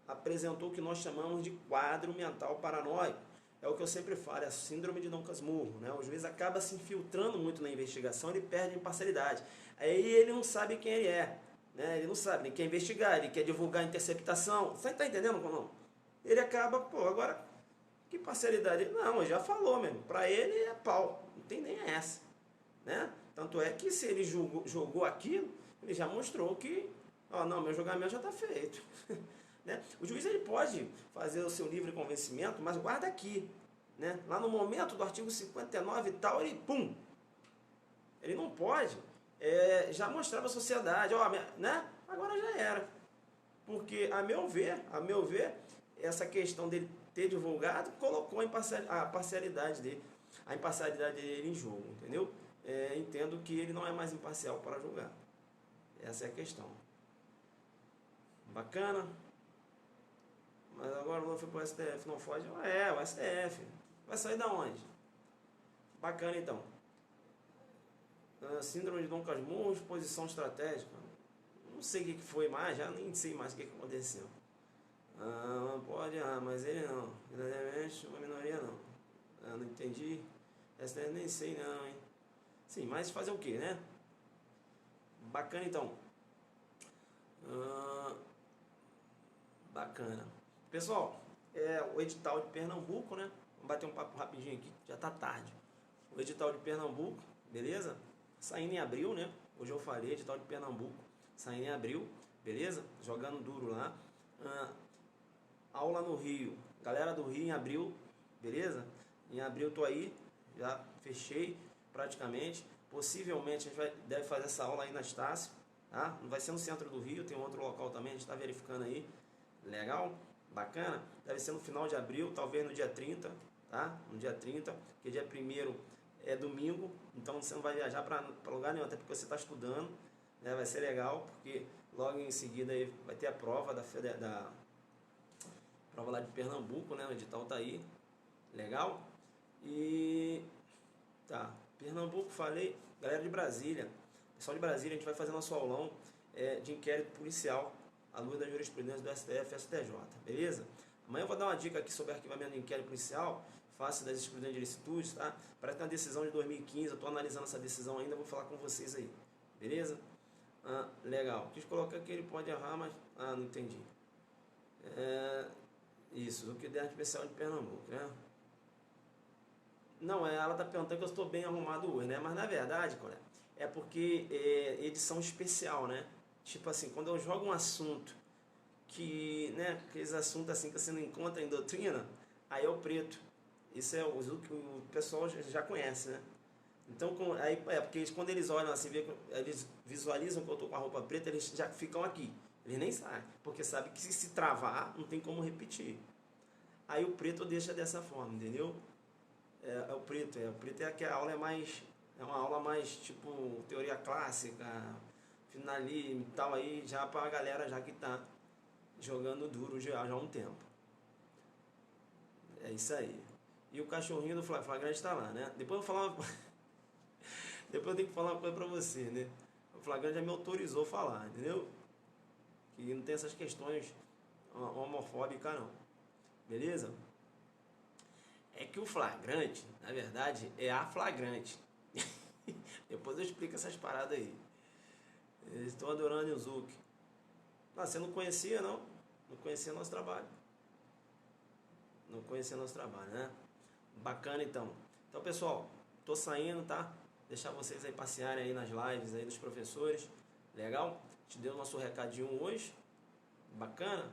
apresentou o que nós chamamos de quadro mental paranoico. É o que eu sempre falo, é a síndrome de Dom Casmurro, né? O juiz acaba se infiltrando muito na investigação, ele perde a imparcialidade. Aí ele não sabe quem ele é, né? Ele não sabe, ele quer investigar, ele quer divulgar a interceptação. Você está entendendo como não? Ele acaba, agora, que parcialidade? Não, ele já falou mesmo, para ele é pau, não tem nem essa, né? Tanto é que se ele jogou aquilo, ele já mostrou que, não, meu julgamento já está feito. Né? O juiz ele pode fazer o seu livre convencimento, mas guarda aqui, né? Lá no momento do artigo 59 e tal, ele ele não pode já mostrar para a sociedade, né? Agora já era. Porque, a meu ver, essa questão dele ter divulgado colocou a parcialidade dele em jogo, entendeu? Entendo que ele não é mais imparcial para julgar. Essa é a questão. Bacana? Mas agora o Lula foi para o STF, não foge? O STF. Vai sair da onde? Bacana, então. Síndrome de Dom Casmurro, posição estratégica. Não sei o que foi mais, já nem sei mais o que aconteceu. Pode, mas ele não. Verdadeiramente, uma minoria não. Não entendi. STF nem sei não, hein. Sim, mas fazer o que, né? Bacana, então. Bacana. Pessoal, o edital de Pernambuco, né? Vamos bater um papo rapidinho aqui, já tá tarde. O edital de Pernambuco, beleza? Saindo em abril, né? Hoje eu falei, edital de Pernambuco, saindo em abril, beleza? Jogando duro lá. Aula no Rio, galera do Rio em abril, beleza? Em abril eu tô aí, já fechei praticamente. Possivelmente a gente deve fazer essa aula aí na Estácio, tá? Não vai ser no centro do Rio, tem outro local também, a gente está verificando aí. Legal? Bacana? Deve ser no final de abril, talvez no dia 30, tá? No dia 30, porque dia 1º é domingo, então você não vai viajar para lugar nenhum, até porque você está estudando, né? Vai ser legal, porque logo em seguida aí vai ter a prova da prova lá de Pernambuco, né? O edital tá aí. Legal? E tá, Pernambuco, falei. Galera de Brasília, pessoal de Brasília, a gente vai fazer nosso aulão de inquérito policial à luz da jurisprudência do STF e STJ, beleza? Amanhã eu vou dar uma dica aqui sobre arquivamento do inquérito policial, face das jurisprudências de ilicitudes, tá? Parece que é uma decisão de 2015, eu estou analisando essa decisão ainda, vou falar com vocês aí, beleza? Legal, quis colocar que ele pode errar, mas... não entendi. Isso, o que der especial de Pernambuco, né? Não, ela está perguntando que eu estou bem arrumado hoje, né? Mas na verdade, colega, é porque edição especial, né? Tipo assim, quando eu jogo um assunto que, né, aqueles assuntos assim que você não encontra em doutrina, aí é o preto. Isso é o que o pessoal já conhece, né? Então, porque quando eles olham assim, eles visualizam que eu estou com a roupa preta, eles já ficam aqui. Eles nem sabem, porque sabem que se travar, não tem como repetir. Aí o preto deixa dessa forma, entendeu? O preto é que a aula é uma aula mais tipo teoria clássica, finalismo e tal, aí já para a galera já que tá jogando duro já há um tempo. É isso aí. E o cachorrinho do flagrante tá lá, né? Depois eu vou falar Depois eu tenho que falar uma coisa pra você, né? O flagrante já me autorizou a falar, entendeu? Que não tem essas questões homofóbicas não. Beleza? É que o flagrante, na verdade, é a flagrante. Depois eu explico essas paradas aí. Eles estão adorando o Zuc. Ah, você não conhecia, não? Não conhecia nosso trabalho. Não conhecia nosso trabalho, né? Bacana, então. Então, pessoal, tô saindo, tá? Deixar vocês aí passearem aí nas lives aí dos professores. Legal? Te deu o nosso recadinho hoje. Bacana?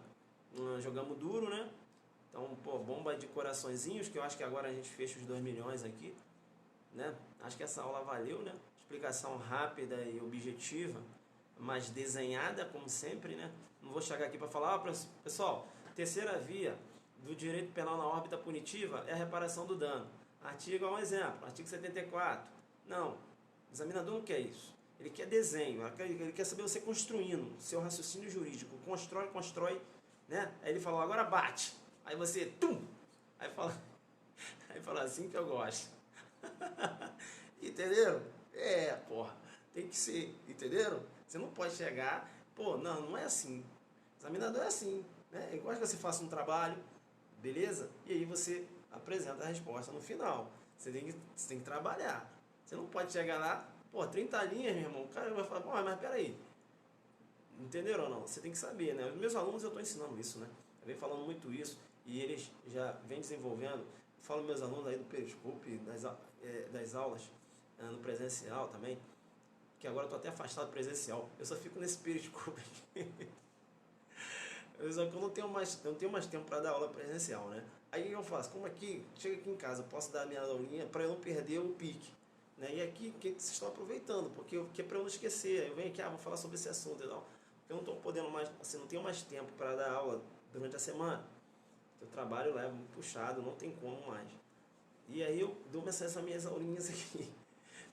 Jogamos duro, né? Então, pô, bomba de coraçõezinhos, que eu acho que agora a gente fecha os 2 milhões aqui, né? Acho que essa aula valeu, né? Explicação rápida e objetiva, mas desenhada, como sempre, né? Não vou chegar aqui para falar, pessoal, terceira via do direito penal na órbita punitiva é a reparação do dano. Artigo é um exemplo, artigo 74. Não, o examinador não quer isso. Ele quer desenho, ele quer saber você construindo, seu raciocínio jurídico, constrói, né? Aí ele falou, agora bate. Aí você, tum! Aí fala assim que eu gosto. Entenderam? É, porra, tem que ser, entenderam? Você não pode chegar, pô, não é assim. O examinador é assim, né? Ele gosta que você faça um trabalho, beleza? E aí você apresenta a resposta no final. Você tem que trabalhar. Você não pode chegar lá, pô, 30 linhas, meu irmão, o cara vai falar, pô, mas peraí. Entenderam ou não? Você tem que saber, né? Os meus alunos eu estou ensinando isso, né? Eu venho falando muito isso e eles já vêm desenvolvendo. Falo meus alunos aí do Periscope, das aulas no presencial também, que agora eu estou até afastado do presencial. Eu só fico nesse Periscope aqui. Só que eu não tenho mais tempo para dar aula presencial, né? Aí o que eu faço? Como aqui, chega aqui em casa, eu posso dar a minha aulinha para eu não perder o pique. Né? E aqui, o que vocês estão aproveitando? Porque é para eu não esquecer. Eu venho aqui, vou falar sobre esse assunto e tal. Eu não estou podendo mais, assim, não tenho mais tempo para dar aula durante a semana. O trabalho lá é muito puxado, não tem como mais. E aí eu dou essas minhas aulinhas aqui.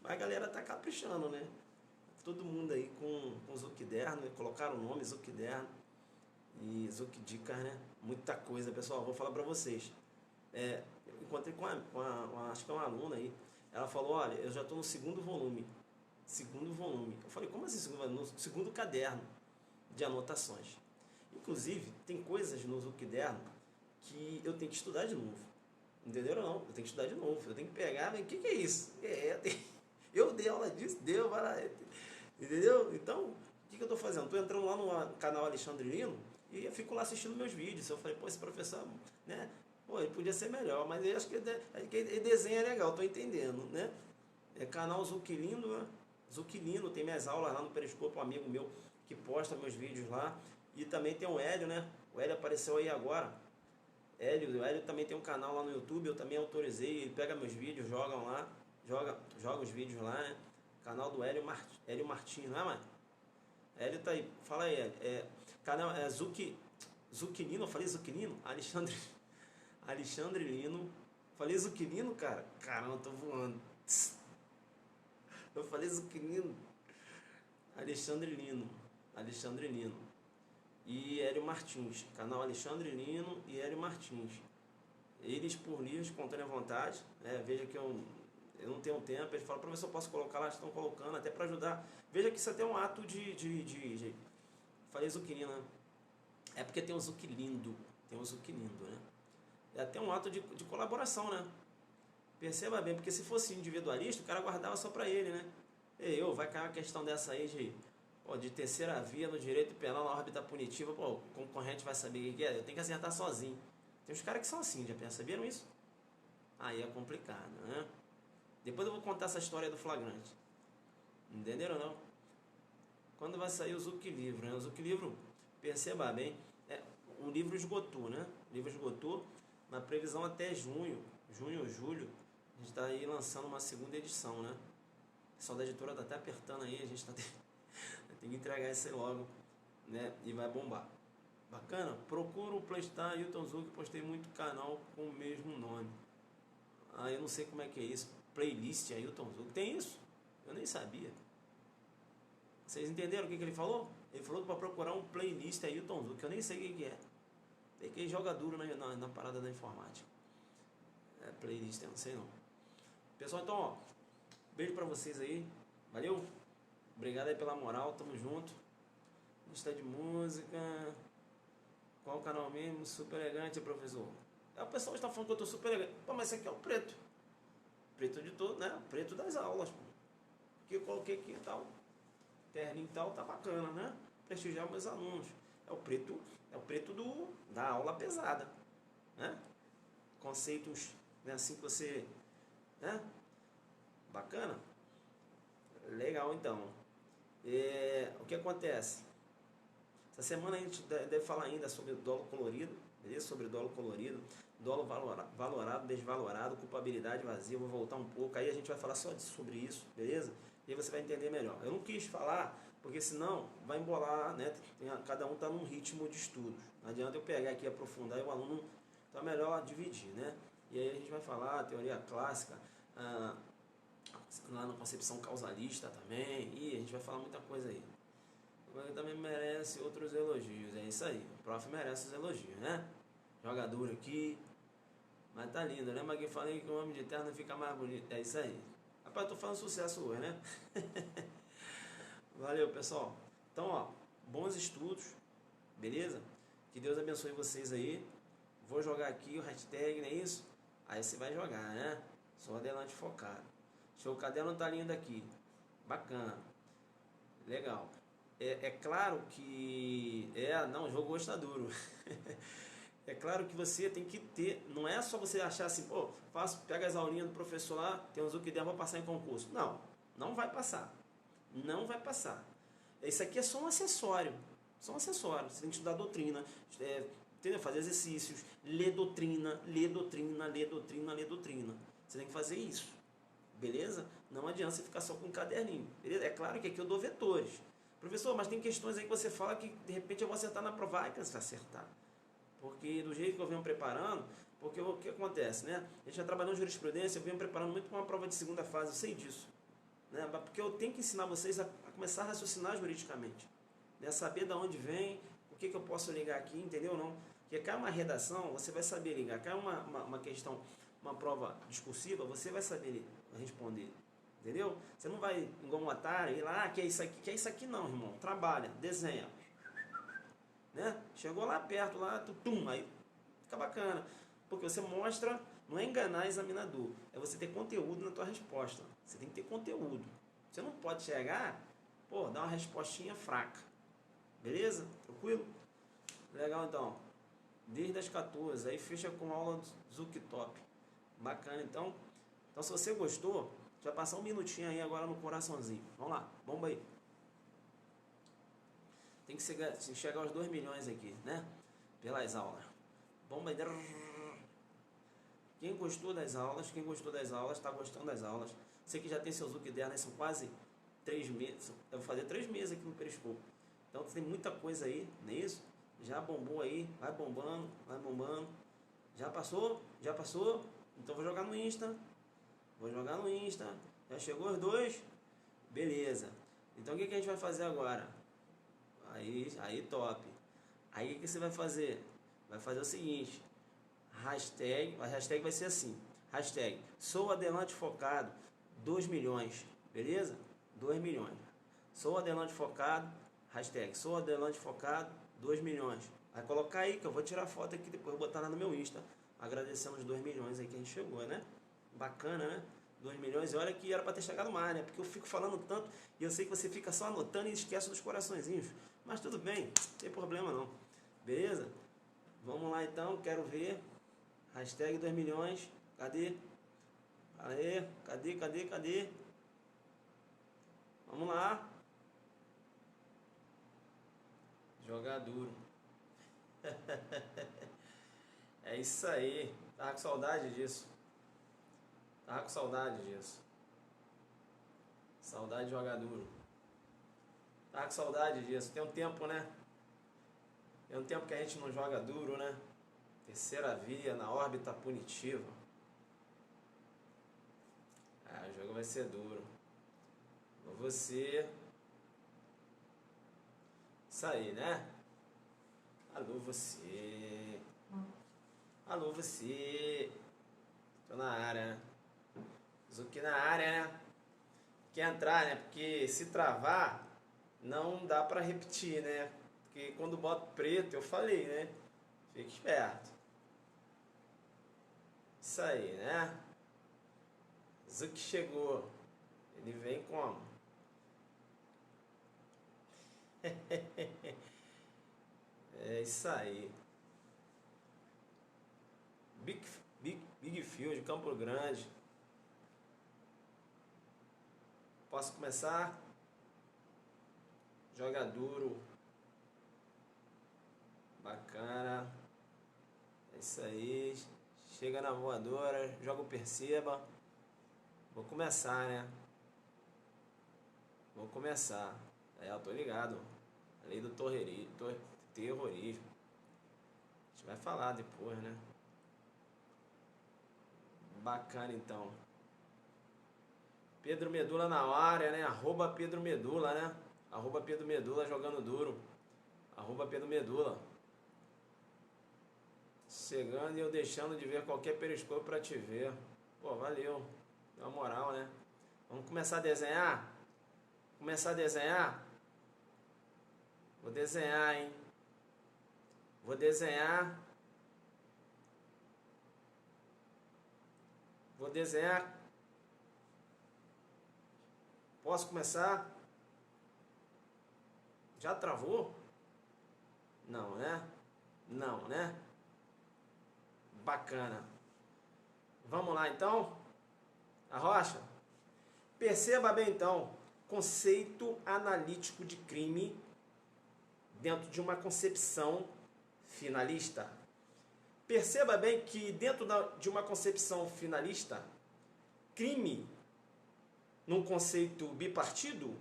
Mas a galera tá caprichando, né? Todo mundo aí com Zucderno, colocaram o nome Zucderno e Zucdicas, né? Muita coisa, pessoal. Vou falar para vocês. Eu encontrei acho que é uma aluna aí. Ela falou, olha, eu já estou no segundo volume. Segundo volume. Eu falei, como assim? No segundo caderno de anotações. Inclusive, tem coisas no Zucderno que eu tenho que estudar de novo. Entenderam ou não? Eu tenho que estudar de novo. Eu tenho que pegar, o que é isso? Eu dei aula disso, entendeu? Então, o que eu estou fazendo? Estou entrando lá no canal Alexandre Lino e eu fico lá assistindo meus vídeos. Eu falei, pô, esse professor, né? Pô, ele podia ser melhor, mas eu acho que ele desenha legal, estou entendendo, né? É canal Zuquilino, né? Zuquilino, tem minhas aulas lá no Periscope, um amigo meu que posta meus vídeos lá. E também tem o Hélio, né? O Hélio apareceu aí agora. O Hélio também tem um canal lá no YouTube, eu também autorizei, ele pega meus vídeos, joga os vídeos lá, né? Canal do Hélio Martins, não é, mano? Hélio tá aí, fala aí, canal é Zuquilino, eu falei Zuquilino? Alexandre Lino, falei Zuquilino, cara? Caramba, eu tô voando. Eu falei Zuquilino. Alexandre Lino. E Hélio Martins, canal Alexandre Lino e Hélio Martins. Eles, por livre, espontânea vontade, né? Veja que eu não tenho tempo, eles falam, professor, posso colocar lá? Estão colocando, até para ajudar. Veja que isso até é um ato de falei Zuquilino, né? É porque tem o Zuquilindo, né? É até um ato de colaboração, né? Perceba bem, porque se fosse individualista, o cara guardava só para ele, né? Vai cair uma questão dessa aí de terceira via no direito penal na órbita punitiva, pô, o concorrente vai saber o que é, eu tenho que acertar sozinho. Tem uns caras que são assim, já perceberam isso? Aí é complicado, né? Depois eu vou contar essa história do flagrante. Entenderam ou não? Quando vai sair o Zuc Livro, né? O Zuc Livro, perceba bem, o livro esgotou, né? O livro esgotou, na previsão até junho ou julho, a gente está aí lançando uma segunda edição, né? O pessoal da editora está até apertando aí, a gente tem que entregar isso aí logo, né? E vai bombar. Bacana? Procura o Playstar Ailton Zuc, postei muito canal com o mesmo nome. Eu não sei como é que é isso. Playlist Ailton Zuc. Tem isso? Eu nem sabia. Vocês entenderam o que ele falou? Ele falou para procurar um playlist Ailton Zuc, que eu nem sei o que é. Tem que jogar duro na parada da informática. playlist, eu não sei não. Pessoal, então, ó, beijo pra vocês aí. Valeu? Obrigado aí pela moral, tamo junto. Lista de música. Qual o canal mesmo? Super elegante, professor. O pessoal está falando que eu tô super elegante. Pô, mas esse aqui é o preto. Preto de todo, né? Preto das aulas, pô. Que eu coloquei aqui e tal. Terninho e tal, tá bacana, né? Prestigiar meus alunos. É o preto da aula pesada, né? Conceitos, né, assim que você, né? Bacana? Legal, então. O que acontece? Essa semana a gente deve falar ainda sobre o dolo colorido, beleza? Sobre o dolo colorido, dolo valorado, desvalorado, culpabilidade vazia. Vou voltar um pouco, aí a gente vai falar só sobre isso, beleza? E aí você vai entender melhor. Eu não quis falar, porque senão vai embolar, né? Cada um está num ritmo de estudos. Não adianta eu pegar aqui e aprofundar e o aluno. Então é melhor dividir, né? E aí a gente vai falar teoria clássica, lá na concepção causalista também, e a gente vai falar muita coisa aí. Mas também merece outros elogios, é isso aí. O prof merece os elogios, né? Jogador aqui, mas tá lindo. Lembra que eu falei que o homem de terno fica mais bonito? É isso aí. Rapaz, eu tô falando sucesso hoje, né? Valeu, pessoal. Então, ó, bons estudos, beleza? Que Deus abençoe vocês aí. Vou jogar aqui o hashtag, não é isso? Aí você vai jogar, né? Só adelante focado. Seu caderno tá lindo aqui. Bacana. Legal. É claro que... não, o jogo hoje tá duro. É claro que você tem que ter... Não é só você achar assim, pô, pega as aulinhas do professor lá, tem uns o que der, vou passar em concurso. Não, não vai passar. Não vai passar. Isso aqui é só um acessório. Só um acessório. Você tem que estudar doutrina, entendeu? Fazer exercícios, ler doutrina, ler doutrina, ler doutrina, ler doutrina. Você tem que fazer isso. Beleza? Não adianta você ficar só com um caderninho. Beleza? É claro que aqui eu dou vetores. Professor, mas tem questões aí que você fala que de repente eu vou acertar na prova. Vai que você vai acertar. Porque do jeito que eu venho preparando, porque o que acontece, né? A gente já trabalhando em jurisprudência, eu venho preparando muito para uma prova de segunda fase, eu sei disso. Né? Porque eu tenho que ensinar vocês a começar a raciocinar juridicamente. Né? Saber de onde vem, o que eu posso ligar aqui, entendeu? Não? Porque cai uma redação, você vai saber ligar. Cai uma questão, uma prova discursiva, você vai saber responder. Entendeu? Você não vai igual um otário, ir lá, que é isso aqui não, irmão. Trabalha, desenha. Né? Chegou lá perto, lá, tutum, aí fica bacana. Porque você mostra, não é enganar examinador, é você ter conteúdo na tua resposta. Você tem que ter conteúdo. Você não pode chegar, pô, dar uma respostinha fraca. Beleza? Tranquilo? Legal então. Desde as 14, aí fecha com a aula do Zuktop. Bacana então. Então se você gostou, já passar um minutinho aí agora no coraçãozinho. Vamos lá, bomba aí. Tem que chegar aos 2 milhões aqui, né? Pelas aulas. Bomba aí. Quem gostou das aulas, está gostando das aulas. Você que já tem seus Zuc né? São quase 3 meses. Eu vou fazer 3 meses aqui no Periscope. Então tem muita coisa aí, não é isso? Já bombou aí, vai bombando, vai bombando. Já passou? Já passou? Então vou jogar no Insta. Já chegou os 2? Beleza. Então o que a gente vai fazer agora? Aí top. Aí o que você vai fazer? Vai fazer o seguinte. A hashtag vai ser assim. Hashtag sou adelante focado 2 milhões. Beleza? 2 milhões. Sou adelante focado. Hashtag sou adelante focado 2 milhões. Vai colocar aí que eu vou tirar foto aqui, depois vou botar lá no meu Insta. Agradecendo os 2 milhões aí que a gente chegou, né? Bacana, né? 2 milhões, e olha que era para ter chegado mais, né? Porque eu fico falando tanto e eu sei que você fica só anotando e esquece dos coraçõezinhos. Mas tudo bem, não tem problema não. Beleza? Vamos lá então, quero ver. Hashtag 2 milhões. Cadê? Aê, cadê? Vamos lá. Jogar duro. É isso aí. Tava com saudade disso. Saudade de jogar duro. Tava com saudade disso. Tem um tempo, né? Tem um tempo que a gente não joga duro, né? Terceira via na órbita punitiva. O jogo vai ser duro. Você. Isso aí, né? Alô, você. Alô, você. Tô na área, né? Zuki na área, né? Quer entrar, né? Porque se travar, não dá pra repetir, né? Porque quando boto preto, eu falei, né? Fique esperto. Isso aí, né? Zuki chegou. Ele vem como? É isso aí. Big Field, Campo Grande. Posso começar? Joga duro. Bacana. É isso aí. Chega na voadora, joga o perceba. Vou começar, né? Vou começar. Aí eu tô ligado. A lei do terrorismo. A gente vai falar depois, né? Bacana então. Pedro Medula na área, né? Arroba Pedro Medula, né? Arroba Pedro Medula jogando duro. Arroba Pedro Medula. Chegando e eu deixando de ver qualquer periscope pra te ver. Pô, valeu. Deu uma moral, né? Vamos começar a desenhar? Começar a desenhar? Vou desenhar, hein? Vou desenhar. Vou desenhar. Posso começar? Já travou? Não, né? Não, né? Bacana. Vamos lá então? Arrocha? Perceba bem então. Conceito analítico de crime dentro de uma concepção finalista. Perceba bem que dentro de uma concepção finalista, crime, num conceito bipartido,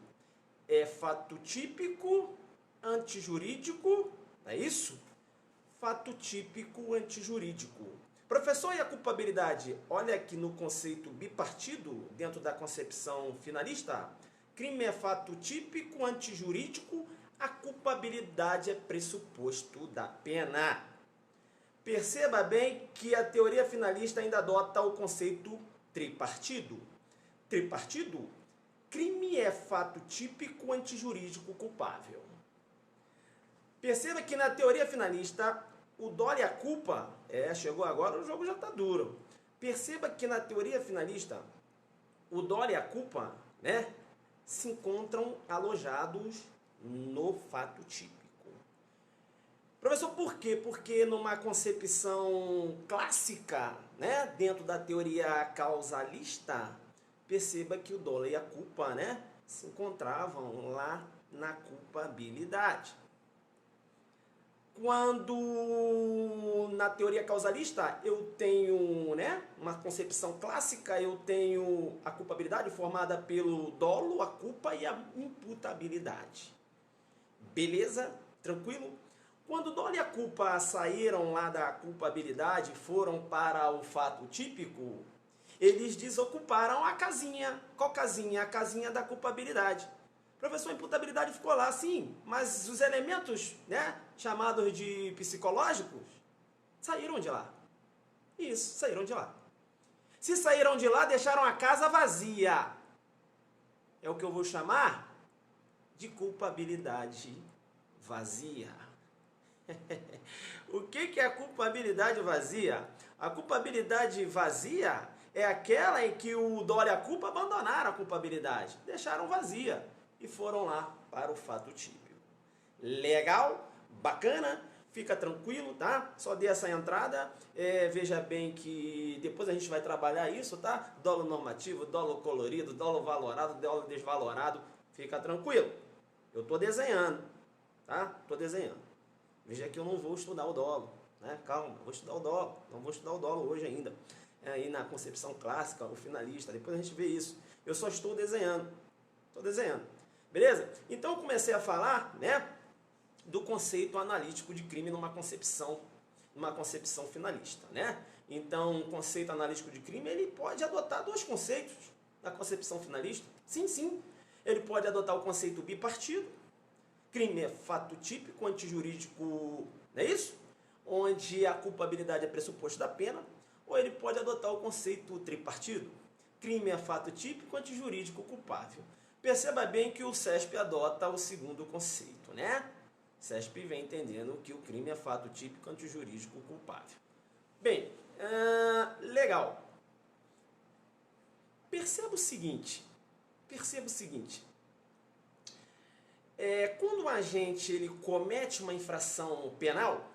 é fato típico antijurídico, não é isso? Fato típico antijurídico. Professor, e a culpabilidade? Olha aqui no conceito bipartido, dentro da concepção finalista, crime é fato típico antijurídico, a culpabilidade é pressuposto da pena. Perceba bem que a teoria finalista ainda adota o conceito tripartido. Tripartido, crime é fato típico antijurídico culpável. Perceba que na teoria finalista, o dolo e a culpa, chegou agora, o jogo já está duro. Perceba que na teoria finalista, o dolo e a culpa, né, se encontram alojados no fato típico. Professor, por quê? Porque numa concepção clássica, né, dentro da teoria causalista, perceba que o dolo e a culpa, né, se encontravam lá na culpabilidade. Quando na teoria causalista eu tenho, né, uma concepção clássica, eu tenho a culpabilidade formada pelo dolo, a culpa e a imputabilidade. Beleza? Tranquilo? Quando o dolo e a culpa saíram lá da culpabilidade e foram para o fato típico, eles desocuparam a casinha. Qual casinha? A casinha da culpabilidade. Professor, a imputabilidade ficou lá, sim, mas os elementos, né, chamados de psicológicos, saíram de lá. Isso, saíram de lá. Se saíram de lá, deixaram a casa vazia. É o que eu vou chamar de culpabilidade vazia. O que é a culpabilidade vazia? A culpabilidade vazia é aquela em que o dolo e a culpa abandonaram a culpabilidade, deixaram vazia e foram lá para o fato típico. Legal? Bacana? Fica tranquilo, tá? Só dê essa entrada. Veja bem que depois a gente vai trabalhar isso, tá? Dolo normativo, dolo colorido, dolo valorado, dolo desvalorado. Fica tranquilo. Eu tô desenhando, tá? Tô desenhando. Veja que eu não vou estudar o dolo, né? Calma, vou estudar o dolo. Não vou estudar o dolo hoje ainda. Aí na concepção clássica, o finalista. Depois a gente vê isso. Eu só estou desenhando. Estou desenhando. Beleza? Então eu comecei a falar, né, do conceito analítico de crime numa concepção finalista, né? Então, o conceito analítico de crime, ele pode adotar dois conceitos na concepção finalista. Sim, sim. Ele pode adotar o conceito bipartido. Crime é fato típico antijurídico, não é isso? Onde a culpabilidade é pressuposto da pena. ou ele pode adotar o conceito tripartido. Crime é fato típico, antijurídico culpável. Perceba bem que o CESP adota o segundo conceito, né? O CESP vem entendendo que o crime é fato típico, antijurídico culpável. Bem, legal. Perceba o seguinte, quando o agente ele comete uma infração penal,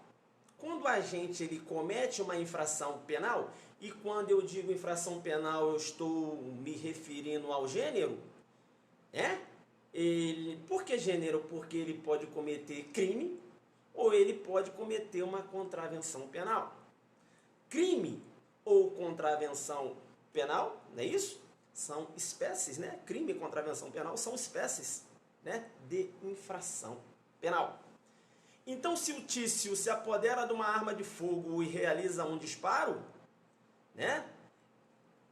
e quando eu digo infração penal, eu estou me referindo ao gênero, por que gênero? Porque ele pode cometer crime ou ele pode cometer uma contravenção penal. Crime ou contravenção penal, não é isso? São espécies, né? Crime e contravenção penal são espécies, né, de infração penal. Então, se o Tício se apodera de uma arma de fogo e realiza um disparo, né,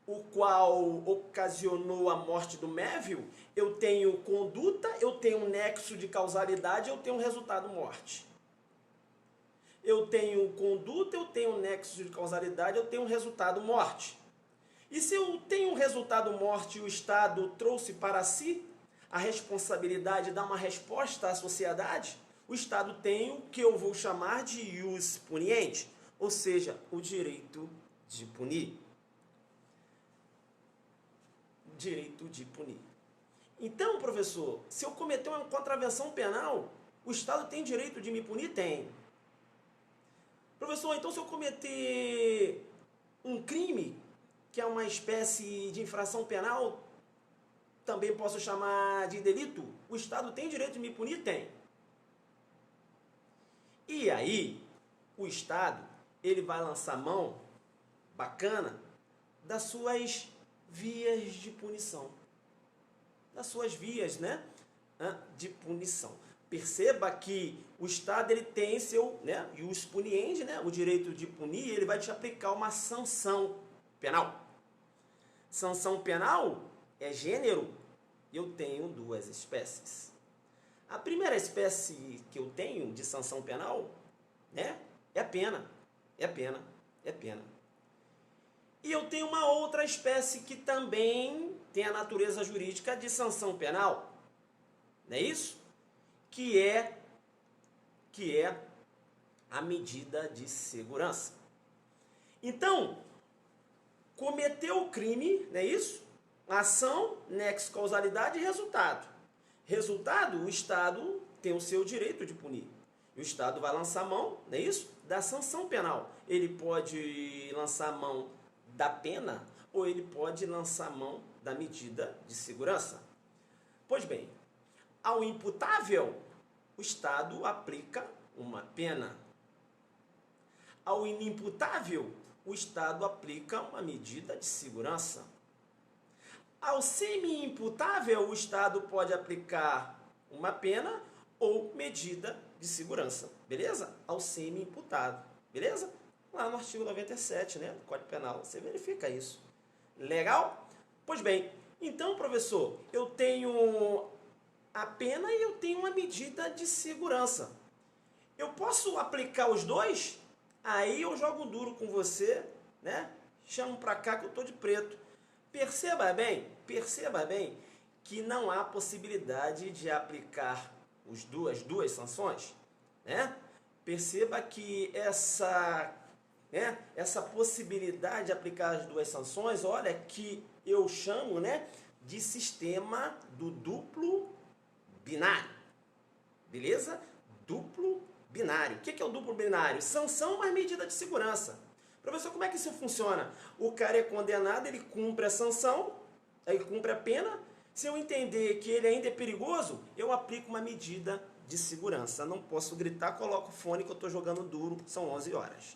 o qual ocasionou a morte do Mévio, eu tenho conduta, eu tenho um nexo de causalidade, eu tenho um resultado morte. Eu tenho conduta, eu tenho um nexo de causalidade, eu tenho um resultado morte. E se eu tenho um resultado morte e o Estado trouxe para si a responsabilidade de dar uma resposta à sociedade, o Estado tem o que eu vou chamar de ius puniente, ou seja, o direito de punir. Direito de punir. Então, professor, se eu cometer uma contravenção penal, o Estado tem direito de me punir? Tem. Professor, então se eu cometer um crime, que é uma espécie de infração penal, também posso chamar de delito, o Estado tem direito de me punir? Tem. E aí, o Estado, ele vai lançar mão, bacana, das suas vias de punição. Das suas vias, né, de punição. Perceba que o Estado ele tem seu, né, ius puniendi, né, o direito de punir, ele vai te aplicar uma sanção penal. Sanção penal é gênero, eu tenho duas espécies. A primeira espécie que eu tenho de sanção penal, né, é a pena. É pena. E eu tenho uma outra espécie que também tem a natureza jurídica de sanção penal. Não é isso? Que é a medida de segurança. Então, cometeu o crime, não é isso? Ação, nexo, causalidade e resultado. Resultado, o Estado tem o seu direito de punir. E o Estado vai lançar mão, não é isso? Da sanção penal. Ele pode lançar mão da pena ou ele pode lançar mão da medida de segurança. Pois bem, ao imputável, o Estado aplica uma pena. Ao inimputável, o Estado aplica uma medida de segurança. Ao semi-imputável, o Estado pode aplicar uma pena ou medida de segurança, beleza? Ao semi-imputado, beleza? Lá no artigo 97, né, do Código Penal, você verifica isso. Legal? Pois bem, então, professor, eu tenho a pena e eu tenho uma medida de segurança. Eu posso aplicar os dois? Aí eu jogo duro com você, né? Chamo pra cá que eu tô de preto. Perceba bem que não há possibilidade de aplicar as duas sanções, né? Perceba que essa possibilidade de aplicar as duas sanções, olha, que eu chamo, né, de sistema do duplo binário, beleza? Duplo binário. O que é o duplo binário? Sanção mais medida de segurança. Professor, como é que isso funciona? O cara é condenado, ele cumpre a sanção, ele cumpre a pena. Se eu entender que ele ainda é perigoso, eu aplico uma medida de segurança. Não posso gritar, coloco o fone que eu estou jogando duro, são 11 horas.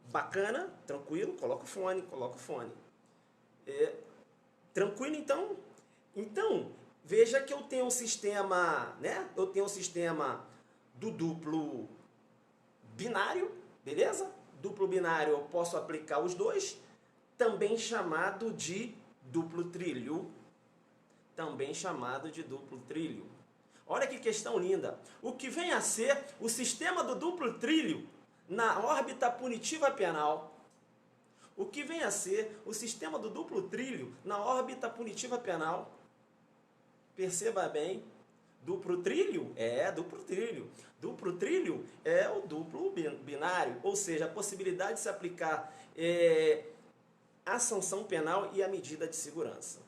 Bacana, tranquilo, coloco o fone. Tranquilo, então? Então, veja que eu tenho um sistema, né? Eu tenho um sistema do duplo binário, beleza? Duplo binário eu posso aplicar os dois, também chamado de duplo trilho. Olha que questão linda. O que vem a ser o sistema do duplo trilho na órbita punitiva penal. o que vem a ser o sistema do duplo trilho na órbita punitiva penal. Perceba bem, duplo trilho é duplo trilho. Duplo trilho é o duplo binário, ou seja, a possibilidade de se aplicar a sanção penal e a medida de segurança.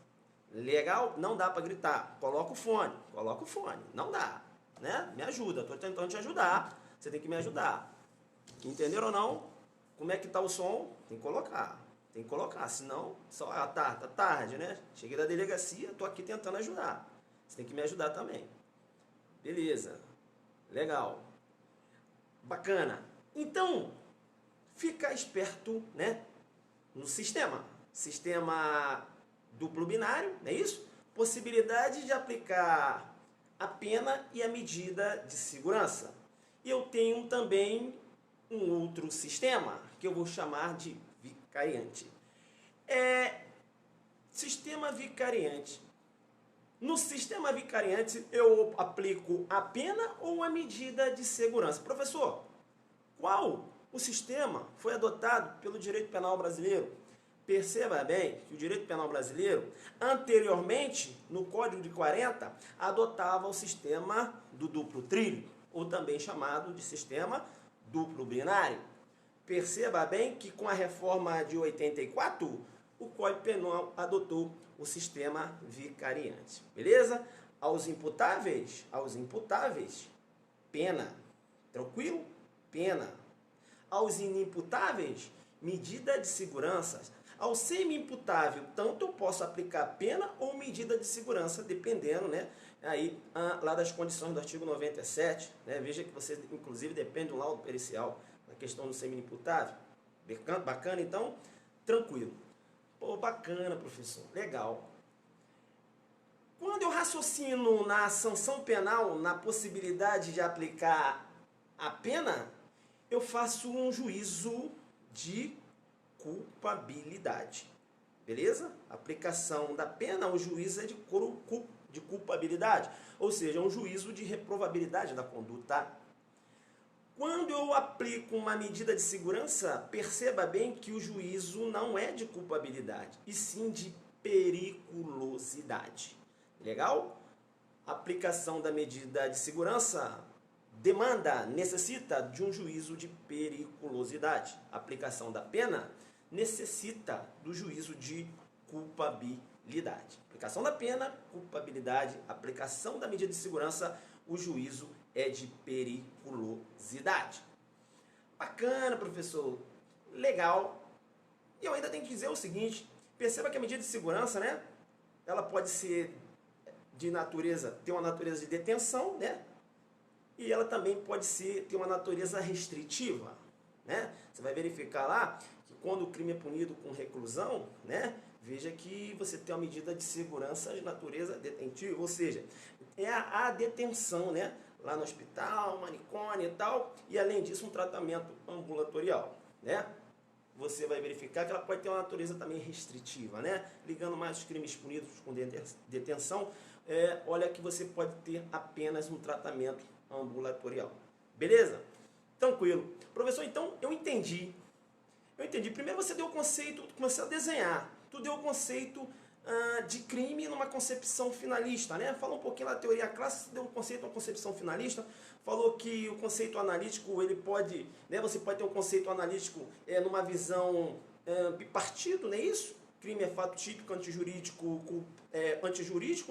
Legal? Não dá para gritar. Coloca o fone. Não dá. Né? Me ajuda. Estou tentando te ajudar. Você tem que me ajudar. Entenderam ou não? Como é que está o som? Tem que colocar. Senão, só tá tarde, né? Cheguei da delegacia, estou aqui tentando ajudar. Você tem que me ajudar também. Beleza. Legal. Bacana. Então, fica esperto, né? No sistema duplo binário, não é isso? Possibilidade de aplicar a pena e a medida de segurança. E eu tenho também um outro sistema que eu vou chamar de vicariante. Sistema vicariante. No sistema vicariante eu aplico a pena ou a medida de segurança. Professor, qual o sistema foi adotado pelo direito penal brasileiro? Perceba bem que o direito penal brasileiro, anteriormente, no Código de 40, adotava o sistema do duplo trilho, ou também chamado de sistema duplo binário. Perceba bem que com a reforma de 84, o Código Penal adotou o sistema vicariante. Beleza? Aos imputáveis, pena. Tranquilo? Pena. Aos inimputáveis, medida de segurança. Ao semi-imputável, tanto eu posso aplicar pena ou medida de segurança, dependendo, né, aí, lá das condições do artigo 97, né, veja que você, inclusive, depende do laudo pericial, na questão do semi-imputável. Bacana, então? Tranquilo. Pô, bacana, professor, legal. Quando eu raciocino na sanção penal, na possibilidade de aplicar a pena, eu faço um juízo de culpabilidade. Beleza? Aplicação da pena, o juízo é de culpabilidade, ou seja, um juízo de reprovabilidade da conduta. Quando eu aplico uma medida de segurança, perceba bem que o juízo não é de culpabilidade, e sim de periculosidade. Legal? Aplicação da medida de segurança necessita de um juízo de periculosidade. Aplicação da pena necessita do juízo de culpabilidade. Aplicação da pena, culpabilidade. Aplicação da medida de segurança, o juízo é de periculosidade. Bacana, professor. Legal. E eu ainda tenho que dizer o seguinte, perceba que a medida de segurança, né, ela pode ser ter uma natureza de detenção, né, e ela também pode ter uma natureza restritiva, né? Você vai verificar lá que quando o crime é punido com reclusão, né, veja que você tem uma medida de segurança de natureza detentiva, ou seja, é a detenção, né, lá no hospital, manicômio e tal, e além disso um tratamento ambulatorial, né? Você vai verificar que ela pode ter uma natureza também restritiva, né? Ligando mais os crimes punidos com detenção, olha que você pode ter apenas um tratamento ambulatorial. Beleza? Tranquilo. Professor, então eu entendi. Primeiro você deu o conceito, começou a desenhar. Tu deu o conceito de crime numa concepção finalista, né? Falou um pouquinho da teoria clássica, deu um conceito, uma concepção finalista. Falou que o conceito analítico, ele pode, né? Você pode ter um conceito analítico numa visão bipartido, não é isso? Crime é fato típico, antijurídico,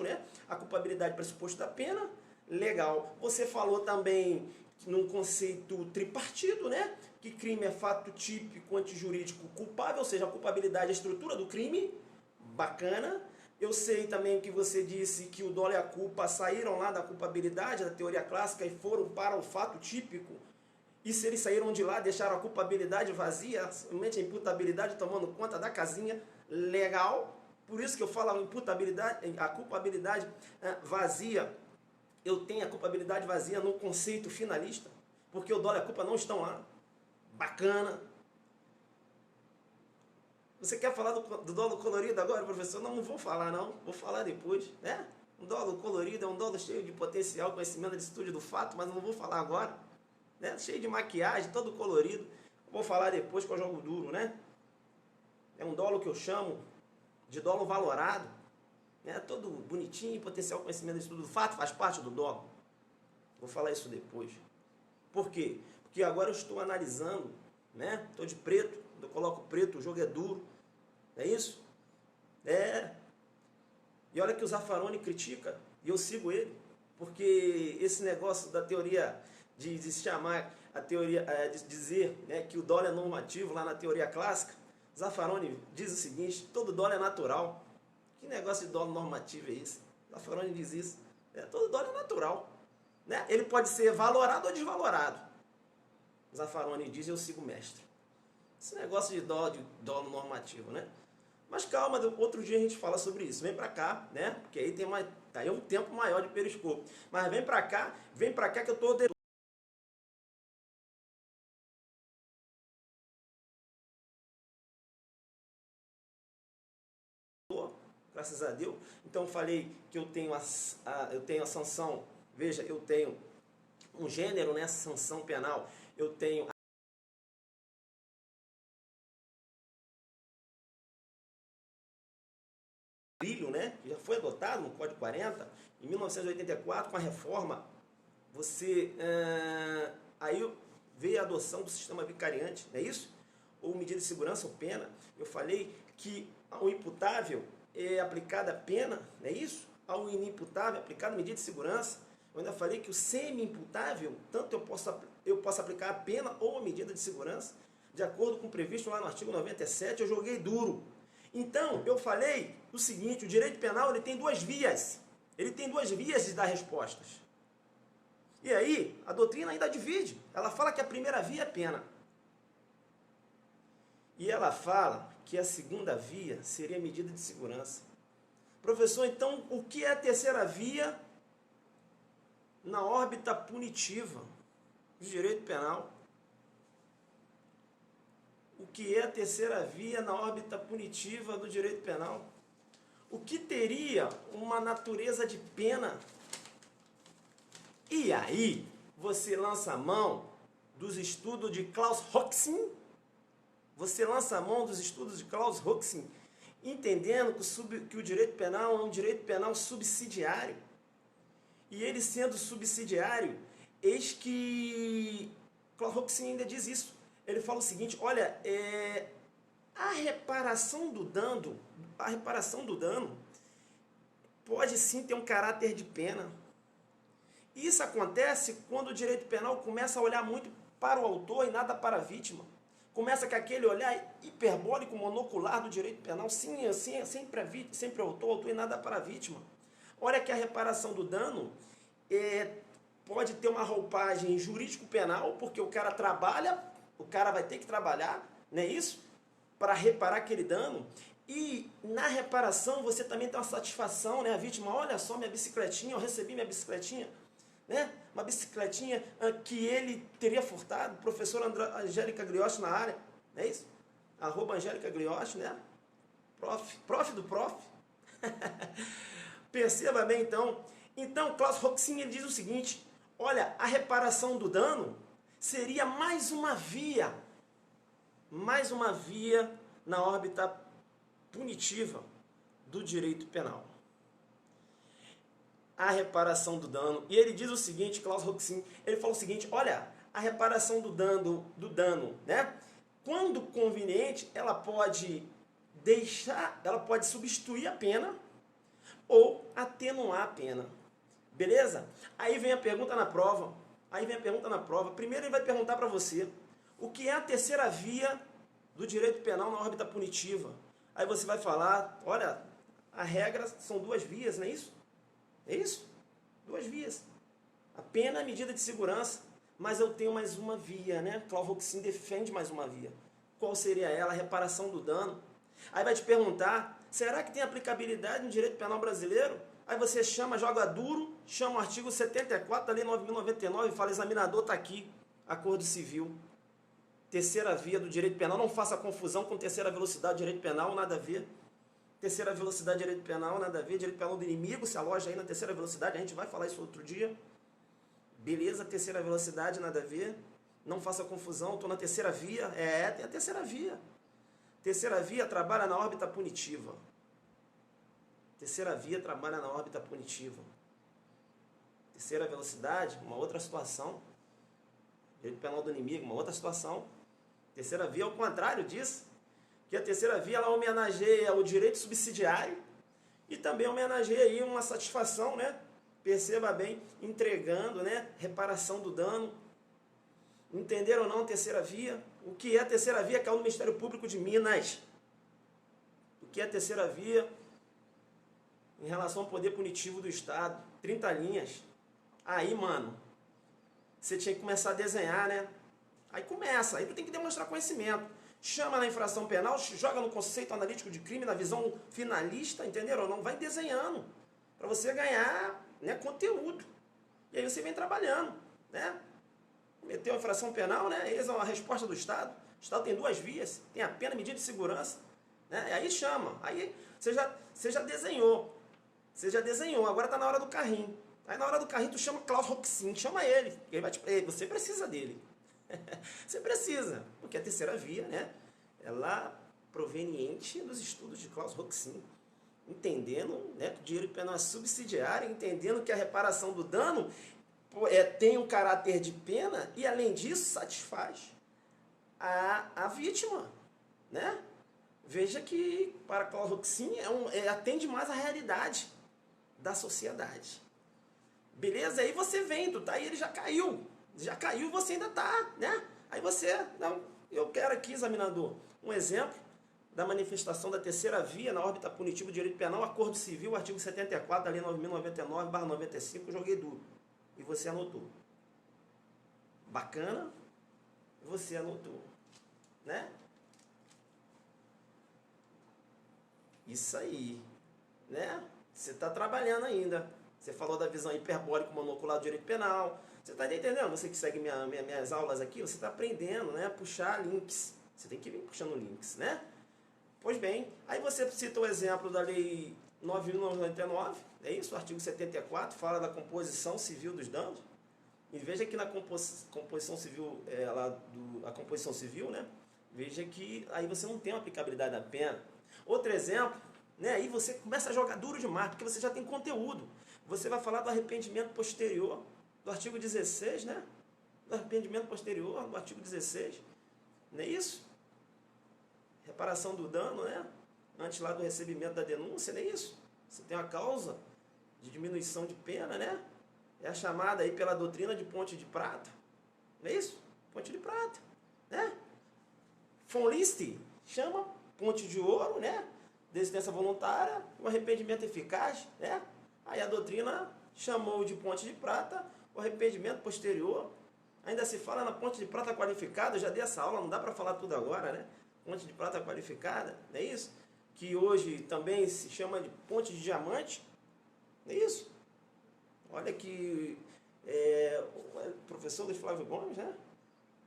né? A culpabilidade pressuposto da pena. Legal. Você falou também num conceito tripartido, né? Que crime é fato típico, antijurídico, culpável, ou seja, a culpabilidade é a estrutura do crime. Bacana. Eu sei também que você disse que o dolo e a culpa saíram lá da culpabilidade, da teoria clássica, e foram para o fato típico. E se eles saíram de lá, deixaram a culpabilidade vazia, somente a imputabilidade tomando conta da casinha, legal. Por isso que eu falo a culpabilidade vazia. Eu tenho a culpabilidade vazia no conceito finalista, porque o dolo e a culpa não estão lá. Bacana. Você quer falar do dolo colorido agora, professor? Não vou falar não, vou falar depois, né? Um dolo colorido é um dolo cheio de potencial, conhecimento de estúdio do fato, mas não vou falar agora, né? Cheio de maquiagem, todo colorido. Vou falar depois que eu jogo duro, né? É um dolo que eu chamo de dolo valorado, né? Todo bonitinho, potencial conhecimento de estudo do fato, faz parte do dolo. Vou falar isso depois. Por quê? Porque agora eu estou analisando, né? Estou de preto, eu coloco preto, o jogo é duro, não é isso? E olha que o Zaffaroni critica, e eu sigo ele, porque esse negócio da teoria de se chamar, a teoria, de dizer, né, que o dolo é normativo lá na teoria clássica, Zaffaroni diz o seguinte: todo dolo é natural. Que negócio de dolo normativo é esse? Zaffaroni diz isso. Todo dolo é natural. Né? Ele pode ser valorado ou desvalorado. Zaffaroni diz, eu sigo o mestre. Esse negócio de dolo normativo, né? Mas calma, outro dia a gente fala sobre isso. Vem pra cá, né? Porque aí aí um tempo maior de periscopo. Mas vem pra cá que eu tô graças a Deus. Então falei que eu tenho a sanção, veja, eu tenho um gênero nessa sanção penal, eu tenho trilho, né, que já foi adotado no Código 40, em 1984, com a reforma, aí veio a adoção do sistema vicariante, não é isso? Ou medida de segurança ou pena. Eu falei que ao imputável é aplicada a pena, não é isso? Ao inimputável é aplicada a medida de segurança. Eu ainda falei que o semi-imputável, tanto eu posso aplicar a pena ou a medida de segurança, de acordo com o previsto lá no artigo 97, eu joguei duro. Então, eu falei o seguinte: o direito penal ele tem duas vias. Ele tem duas vias de dar respostas. E aí, a doutrina ainda divide. Ela fala que a primeira via é pena. E ela fala que a segunda via seria medida de segurança. Professor, então, o que é a terceira via na órbita punitiva do direito penal? O que é a terceira via na órbita punitiva do direito penal? O que teria uma natureza de pena? E aí, você lança a mão dos estudos de Klaus Hoxin? Você lança a mão dos estudos de Klaus Hoxin, entendendo que o direito penal é um direito penal subsidiário. E ele sendo subsidiário, eis que Klaus Hoxin ainda diz isso. Ele fala o seguinte: olha, a reparação do dano pode sim ter um caráter de pena. Isso acontece quando o direito penal começa a olhar muito para o autor e nada para a vítima. Começa com aquele olhar hiperbólico, monocular do direito penal, sim, assim, sempre o autor e nada para a vítima. Olha que a reparação do dano pode ter uma roupagem jurídico-penal, porque o cara trabalha, o cara vai ter que trabalhar, não é isso? Para reparar aquele dano. E na reparação você também tem uma satisfação, né? A vítima, olha só minha bicicletinha, eu recebi minha bicicletinha, né? Uma bicicletinha que ele teria furtado. Professora Angélica Gliotti na área, não é isso? @ Angélica Gliotti, né? Prof do prof. Perceba bem, então. Então, Klaus Hoxin ele diz o seguinte: olha, a reparação do dano seria mais uma via na órbita punitiva do direito penal. A reparação do dano. E ele diz o seguinte, Klaus Hoxin, ele fala o seguinte: olha, a reparação do dano, né? Quando conveniente, ela pode substituir a pena ou atenuar a pena. Beleza? Aí vem a pergunta na prova. Primeiro ele vai perguntar para você: o que é a terceira via do direito penal na órbita punitiva? Aí você vai falar: olha, a regra são duas vias, não é isso? É isso? Duas vias. A pena é medida de segurança, mas eu tenho mais uma via, né? Klaus Hoxin defende mais uma via. Qual seria ela? A reparação do dano. Aí vai te perguntar: será que tem aplicabilidade no direito penal brasileiro? Aí você joga duro, chama o artigo 74 da Lei 9.099 e fala: examinador, está aqui, Acordo Civil. Terceira via do direito penal, não faça confusão com terceira velocidade do direito penal, nada a ver. Terceira velocidade do direito penal, nada a ver. Direito penal do inimigo se aloja aí na terceira velocidade, a gente vai falar isso outro dia. Beleza, terceira velocidade, nada a ver. Não faça confusão, estou na terceira via. Tem a terceira via. Terceira via trabalha na órbita punitiva. Terceira via trabalha na órbita punitiva. Terceira velocidade, uma outra situação. Direito penal do inimigo, uma outra situação. Terceira via é o contrário disso. Que a terceira via ela homenageia o direito subsidiário e também homenageia aí uma satisfação, né? Perceba bem, entregando, né? Reparação do dano. Entenderam ou não a terceira via? O que é a terceira via? Caiu no Ministério Público de Minas. O que é a terceira via? Em relação ao poder punitivo do Estado. 30 linhas. Aí, mano, você tinha que começar a desenhar, né? Aí começa, aí tu tem que demonstrar conhecimento. Chama na infração penal, joga no conceito analítico de crime, na visão finalista, entenderam ou não? Vai desenhando, para você ganhar, né, conteúdo. E aí você vem trabalhando, né? Meteu a infração penal, né? Eis a resposta do Estado. O Estado tem duas vias, tem a pena, medida de segurança, né? E aí chama, aí você já desenhou. Você já desenhou, agora está na hora do carrinho. Aí na hora do carrinho tu chama Klaus Roxin, chama ele, ele vai você precisa dele. Você precisa, porque a terceira via, né, ela proveniente dos estudos de Klaus Roxin, entendendo, né, que o direito penal é subsidiário, entendendo que a reparação do dano tem um caráter de pena e, além disso, satisfaz a vítima, né? Veja que, para Klaus Roxin, atende mais à realidade da sociedade. Beleza? Aí você vem, tu tá aí, ele já caiu, você ainda tá, né? Aí você, não, eu quero aqui, examinador, um exemplo da manifestação da terceira via na órbita punitiva do direito penal, Acordo Civil, artigo 74 da Lei 9.099/95, eu joguei duro. E você anotou. Bacana? Você anotou, né? Isso aí, né? Você está trabalhando ainda. Você falou da visão hiperbólica monocular do direito penal. Você está entendendo? Você que segue minhas aulas aqui, você está aprendendo, né? Puxar links. Você tem que vir puxando links, né? Pois bem, aí você cita o exemplo da Lei 9.099, é isso? O artigo 74 fala da composição civil dos danos. E veja que na composição civil, a composição civil, né? Veja que aí você não tem uma aplicabilidade da pena. Outro exemplo, né? Aí você começa a jogar duro demais, porque você já tem conteúdo. Você vai falar do arrependimento posterior, do artigo 16, né? Do arrependimento posterior, do artigo 16. Não é isso? Reparação do dano, né? Antes lá do recebimento da denúncia, não é isso? Você tem a causa de diminuição de pena, né? É a chamada aí pela doutrina de ponte de prata. Não é isso? Ponte de prata, né? Von List chama ponte de ouro, né? Desistência voluntária, o arrependimento eficaz, né? Aí a doutrina chamou de ponte de prata o arrependimento posterior. Ainda se fala na ponte de prata qualificada, eu já dei essa aula, não dá para falar tudo agora, né? Ponte de prata qualificada, não é isso? Que hoje também se chama de ponte de diamante, não é isso? Olha que o professor Luiz Flávio Gomes, né?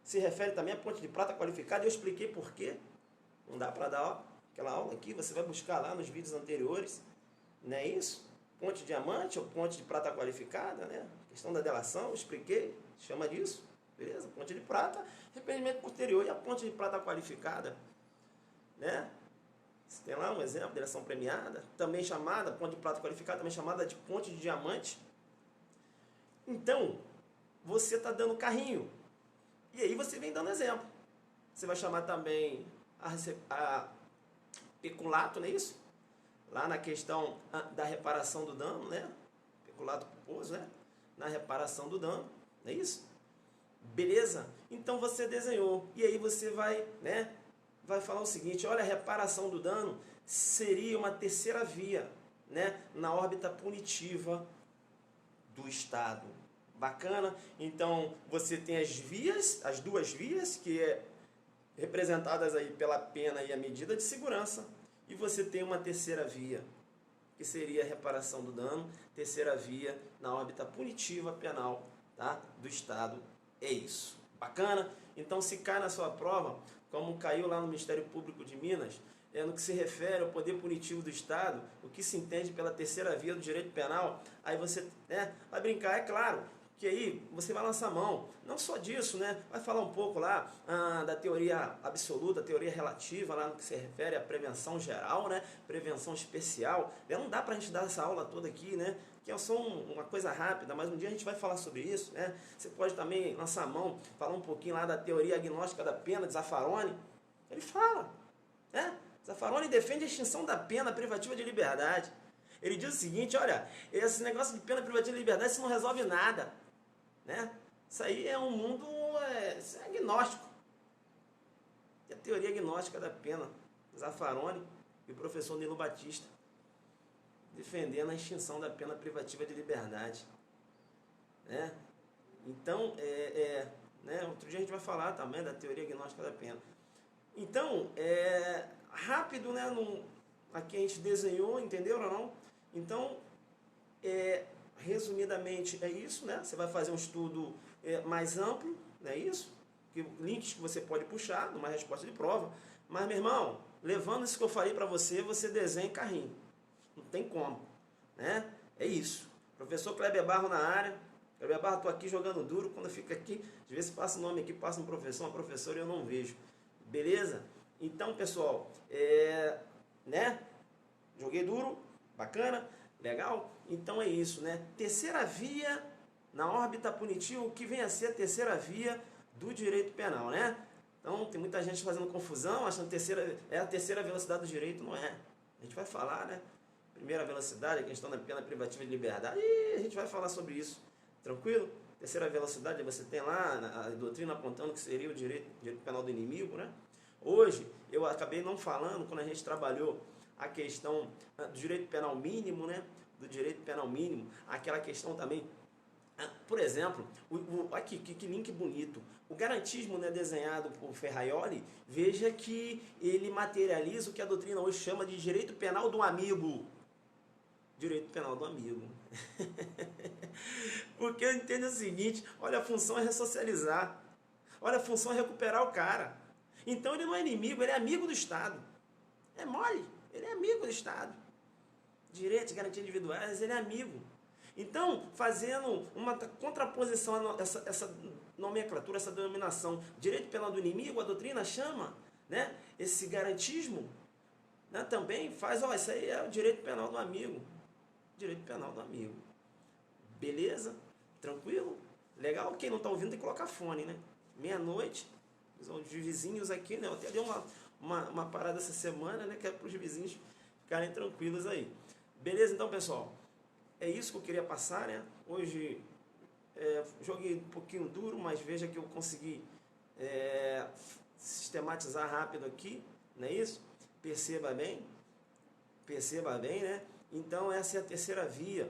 Se refere também à ponte de prata qualificada, e eu expliquei por quê. Não dá para dar aquela aula aqui, você vai buscar lá nos vídeos anteriores, não é isso? Ponte de diamante ou ponte de prata qualificada, né? Questão da delação, eu expliquei, chama disso, beleza? Ponte de prata, arrependimento posterior, e a ponte de prata qualificada, né? Você tem lá um exemplo, delação premiada, também chamada, ponte de prata qualificada, também chamada de ponte de diamante. Então, você está dando carrinho, e aí você vem dando exemplo. Você vai chamar também a peculato, não é isso? Lá na questão da reparação do dano, né? Peculato culposo, né? Na reparação do dano, não é isso? Beleza? Então você desenhou. E aí você vai, né? Vai falar o seguinte, olha, a reparação do dano seria uma terceira via, né? Na órbita punitiva do Estado. Bacana? Então você tem as vias, as duas vias, que é representadas aí pela pena e a medida de segurança. E você tem uma terceira via, que seria a reparação do dano, terceira via na órbita punitiva penal, tá? Do Estado. É isso. Bacana? Então, se cai na sua prova, como caiu lá no Ministério Público de Minas, no que se refere ao poder punitivo do Estado, o que se entende pela terceira via do direito penal, aí você vai brincar, é claro, que aí você vai lançar mão, não só disso, né? Vai falar um pouco lá da teoria absoluta, teoria relativa, lá no que se refere à prevenção geral, né? Prevenção especial. Não dá pra gente dar essa aula toda aqui, né? Que é só uma coisa rápida, mas um dia a gente vai falar sobre isso, né? Você pode também lançar mão, falar um pouquinho lá da teoria agnóstica da pena de Zaffaroni. Ele fala, né? Zaffaroni defende a extinção da pena privativa de liberdade. Ele diz o seguinte, olha, esse negócio de pena privativa de liberdade, isso não resolve nada. Né? Isso aí é um mundo agnóstico. E a teoria agnóstica da pena, Zaffaroni e o professor Nilo Batista, defendendo a extinção da pena privativa de liberdade. Né? Então, né? Outro dia a gente vai falar também da teoria agnóstica da pena. Então, rápido, né? Aqui a gente desenhou, entenderam ou não? Então, resumidamente é isso, né? Você vai fazer um estudo mais amplo, não é isso? Links que você pode puxar numa resposta de prova. Mas, meu irmão, levando isso que eu falei para você, você desenha em carrinho. Não tem como, né? É isso. Professor Kleber Barro na área. Kleber Barro, estou aqui jogando duro. Quando eu fico aqui, às vezes passa o nome aqui, passa um professor, uma professora e eu não vejo. Beleza? Então, pessoal, né? Joguei duro, bacana, legal? Então é isso, né? Terceira via na órbita punitiva, o que vem a ser a terceira via do direito penal, né? Então tem muita gente fazendo confusão, achando que a terceira velocidade do direito, não é. A gente vai falar, né? Primeira velocidade, a questão da pena privativa de liberdade, e a gente vai falar sobre isso, tranquilo? Terceira velocidade, você tem lá a doutrina apontando que seria o direito penal do inimigo, né? Hoje, eu acabei não falando, quando a gente trabalhou a questão do direito penal mínimo, né? Do direito penal mínimo, aquela questão também, por exemplo, aqui, que link bonito, o garantismo, né, desenhado por Ferraioli, veja que ele materializa o que a doutrina hoje chama de direito penal do amigo. Direito penal do amigo. Porque eu entendo o seguinte, olha, a função é ressocializar, olha, a função é recuperar o cara. Então ele não é inimigo, ele é amigo do Estado. É mole, ele é amigo do Estado. Direitos e garantias individuais, ele é amigo. Então, fazendo uma contraposição a essa nomenclatura, essa denominação, direito penal do inimigo, a doutrina chama, né, esse garantismo, né, também faz, isso aí é o direito penal do amigo. Direito penal do amigo. Beleza? Tranquilo? Legal? Quem não está ouvindo tem que colocar fone, né? Meia-noite, os vizinhos aqui, né? Eu até dei uma parada essa semana, né? Que é para os vizinhos ficarem tranquilos aí. Beleza, então, pessoal? É isso que eu queria passar, né? Hoje joguei um pouquinho duro, mas veja que eu consegui sistematizar rápido aqui, não é isso? Perceba bem, né? Então essa é a terceira via,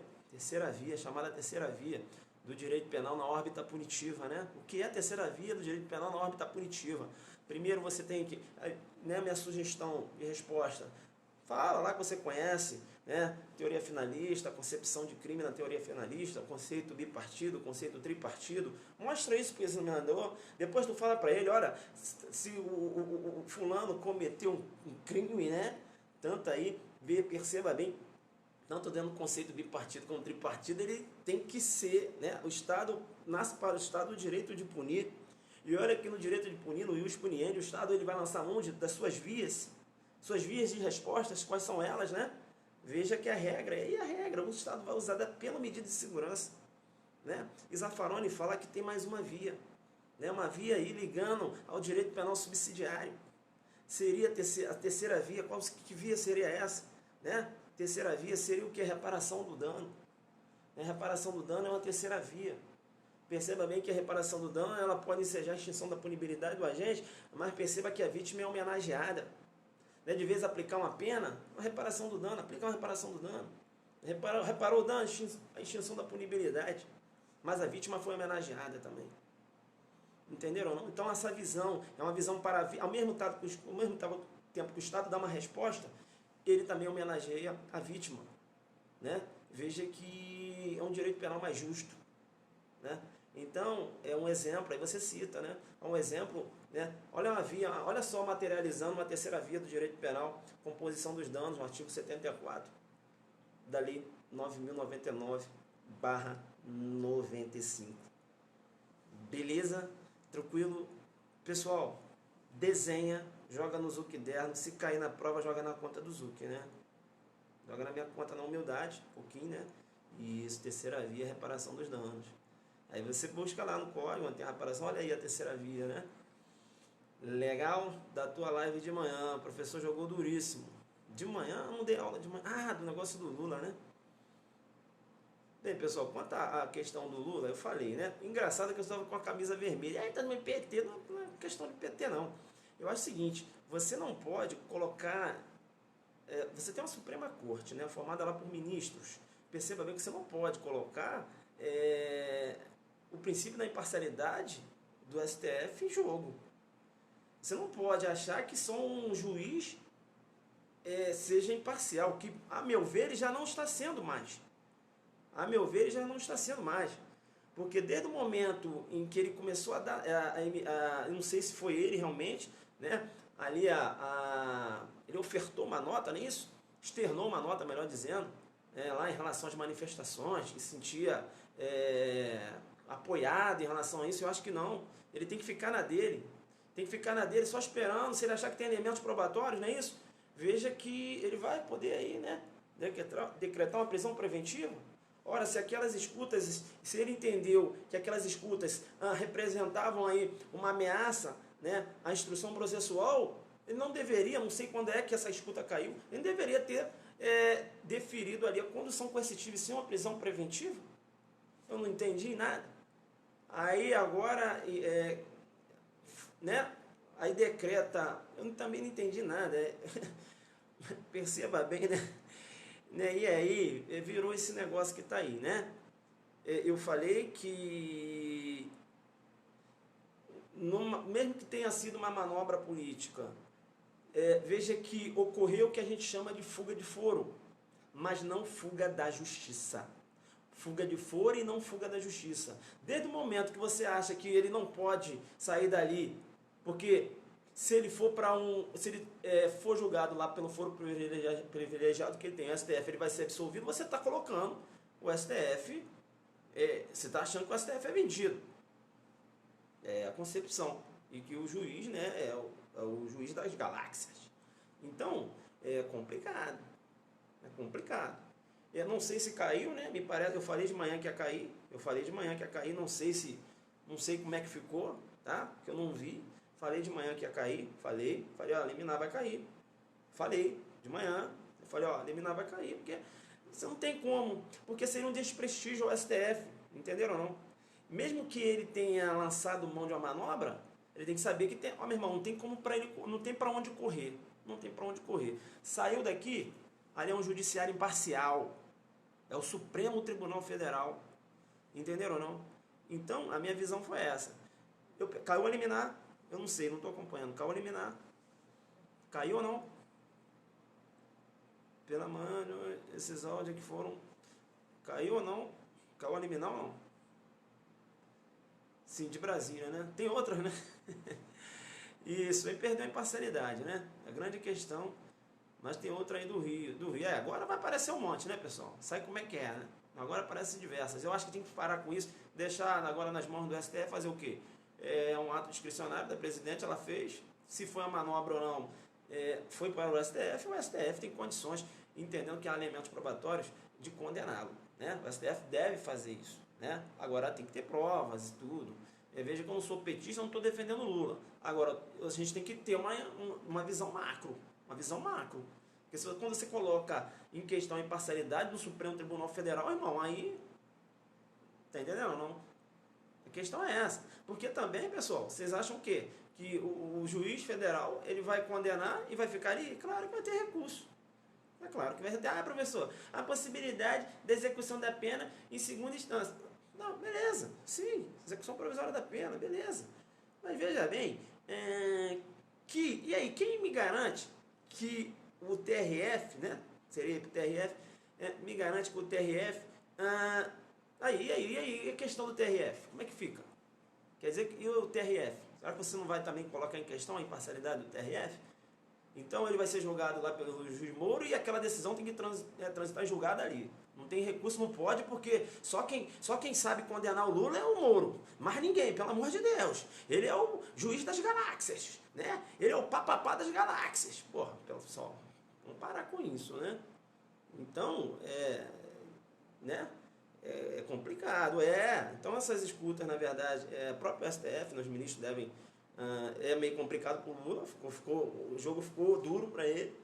chamada terceira via do direito penal na órbita punitiva, né? O que é a terceira via do direito penal na órbita punitiva? Primeiro você tem que, né, minha sugestão de resposta, fala lá que você conhece, né? Teoria finalista, concepção de crime na teoria finalista, conceito bipartido, conceito tripartido. Mostra isso para o examinador. Depois tu fala para ele, olha, se o fulano cometeu um crime, né? Tanto aí, perceba bem, tanto dentro do conceito bipartido como tripartido, ele tem que ser, né? O Estado nasce para o Estado o direito de punir. E olha que no direito de punir, no ius puniendi, o Estado ele vai lançar mão das suas vias de respostas, quais são elas, né? Veja que a regra, o Estado vai usar pela medida de segurança, né? E Zaffaroni fala que tem mais uma via, né? Uma via aí ligando ao direito penal subsidiário. Seria a terceira via, que via seria essa, né? Terceira via seria o que? A reparação do dano. A reparação do dano é uma terceira via. Perceba bem que a reparação do dano ela pode ensejar a extinção da punibilidade do agente, mas perceba que a vítima é homenageada. De vez aplicar uma pena, uma reparação do dano, aplicar uma reparação do dano. Reparou o dano, a extinção da punibilidade. Mas a vítima foi homenageada também. Entenderam ou não? Então essa visão é uma visão para ao mesmo tempo que o Estado dá uma resposta, ele também homenageia a vítima, né? Veja que é um direito penal mais justo, né? Então, é um exemplo, aí você cita, né? É um exemplo, né? Olha só materializando uma terceira via do direito penal, composição dos danos, no artigo 74 da Lei 9.099/2000. 95. Beleza? Tranquilo? Pessoal, desenha, joga no Zuckerderno. Se cair na prova, joga na conta do Zucker, né? Joga na minha conta na humildade, um pouquinho, né? E isso, terceira via, reparação dos danos. Aí você busca lá no código, tem a reparação, olha aí a terceira via, né? Legal da tua live de manhã, o professor jogou duríssimo. De manhã, eu não dei aula de manhã. Ah, do negócio do Lula, né? Bem, pessoal, quanto à questão do Lula, eu falei, né? Engraçado que eu estava com a camisa vermelha. Aí tá no PT, não é questão de PT, não. Eu acho o seguinte, você não pode colocar... você tem uma Suprema Corte, né? Formada lá por ministros. Perceba bem que você não pode colocar o princípio da imparcialidade do STF em jogo. Você não pode achar que só um juiz seja imparcial, que, a meu ver, ele já não está sendo mais. A meu ver, ele já não está sendo mais. Porque desde o momento em que ele começou a dar, eu não sei se foi ele realmente, né? Ali ele ofertou uma nota, não é isso? Externou uma nota, melhor dizendo, lá em relação às manifestações, que se sentia apoiado em relação a isso. Eu acho que não. Ele tem que ficar na dele. Tem que ficar na dele só esperando, se ele achar que tem elementos probatórios, não é isso? Veja que ele vai poder aí, né, decretar uma prisão preventiva. Ora, se aquelas escutas, se ele entendeu que aquelas escutas representavam aí uma ameaça, né, à instrução processual, ele não deveria, não sei quando é que essa escuta caiu, ele deveria ter deferido ali a condução coercitiva e sim uma prisão preventiva. Eu não entendi nada. Aí agora... né? Aí decreta, eu também não entendi nada, perceba bem, né? E aí virou esse negócio que está aí, né? Eu falei que, mesmo que tenha sido uma manobra política, veja que ocorreu o que a gente chama de fuga de foro, mas não fuga da justiça. Fuga de foro e não fuga da justiça. Desde o momento que você acha que ele não pode sair dali, porque se ele for for julgado lá pelo foro privilegiado que ele tem, o STF, ele vai ser absolvido, você está colocando o STF, você está achando que o STF é vendido. É a concepção. E que o juiz, né, é o juiz das galáxias. Então, é complicado. É complicado. Eu não sei se caiu, né? Me parece, eu falei de manhã que ia cair. Não sei como é que ficou, tá? Porque eu não vi. Falei de manhã que ia cair. Falei, ó, liminar vai cair. Falei de manhã. Eu falei, ó, liminar vai cair, porque você não tem como. Porque seria um desprestígio ao STF. Entenderam ou não? Mesmo que ele tenha lançado mão de uma manobra, ele tem que saber que tem, ó, meu irmão, não tem como para ele, não tem para onde correr. Não tem para onde correr. Saiu daqui, ali é um judiciário imparcial. É o Supremo Tribunal Federal. Entenderam ou não? Então, a minha visão foi essa. Caiu a liminar? Eu não sei, não estou acompanhando. Caiu a liminar? Caiu ou não? Pela mano, esses áudios que foram... Caiu ou não? Caiu a liminar ou não? Sim, de Brasília, né? Tem outras, né? Isso, aí perdeu a imparcialidade, né? A grande questão... Mas tem outra aí do Rio. Agora vai aparecer um monte, né, pessoal? Sabe como é que é, né? Agora aparecem diversas. Eu acho que tem que parar com isso, deixar agora nas mãos do STF fazer o quê? É um ato discricionário da presidente, ela fez. Se foi uma manobra ou não, foi para o STF tem condições, entendendo que há elementos probatórios, de condená-lo, né? O STF deve fazer isso, né? Agora tem que ter provas e tudo. Veja que eu não sou petista, eu não estou defendendo Lula. Agora, a gente tem que ter uma visão macro. Uma visão macro. Porque quando você coloca em questão a imparcialidade do Supremo Tribunal Federal, irmão, aí... Tá entendendo ou não? A questão é essa. Porque também, pessoal, vocês acham o quê? Que o juiz federal, ele vai condenar e vai ficar ali? Claro que vai ter recurso. É claro que vai ter. Ah, professor, a possibilidade da execução da pena em segunda instância. Não, beleza. Sim, execução provisória da pena, beleza. Mas veja bem, e aí, quem me garante que o TRF, né, seria o TRF, me garante que o TRF, aí, a questão do TRF, como é que fica? Quer dizer, e o TRF? Será que você não vai também colocar em questão a imparcialidade do TRF? Então ele vai ser julgado lá pelo juiz Moro e aquela decisão tem que transitar em julgado ali. Não tem recurso, não pode, porque só quem sabe condenar o Lula é o Moro. Mas ninguém, pelo amor de Deus. Ele é o juiz das galáxias, né? Ele é o papapá das galáxias. Porra, pessoal, vamos parar com isso, né? Então, né? É complicado, Então essas escutas, na verdade, próprio STF, os ministros devem... é meio complicado para o Lula, o jogo ficou duro para ele,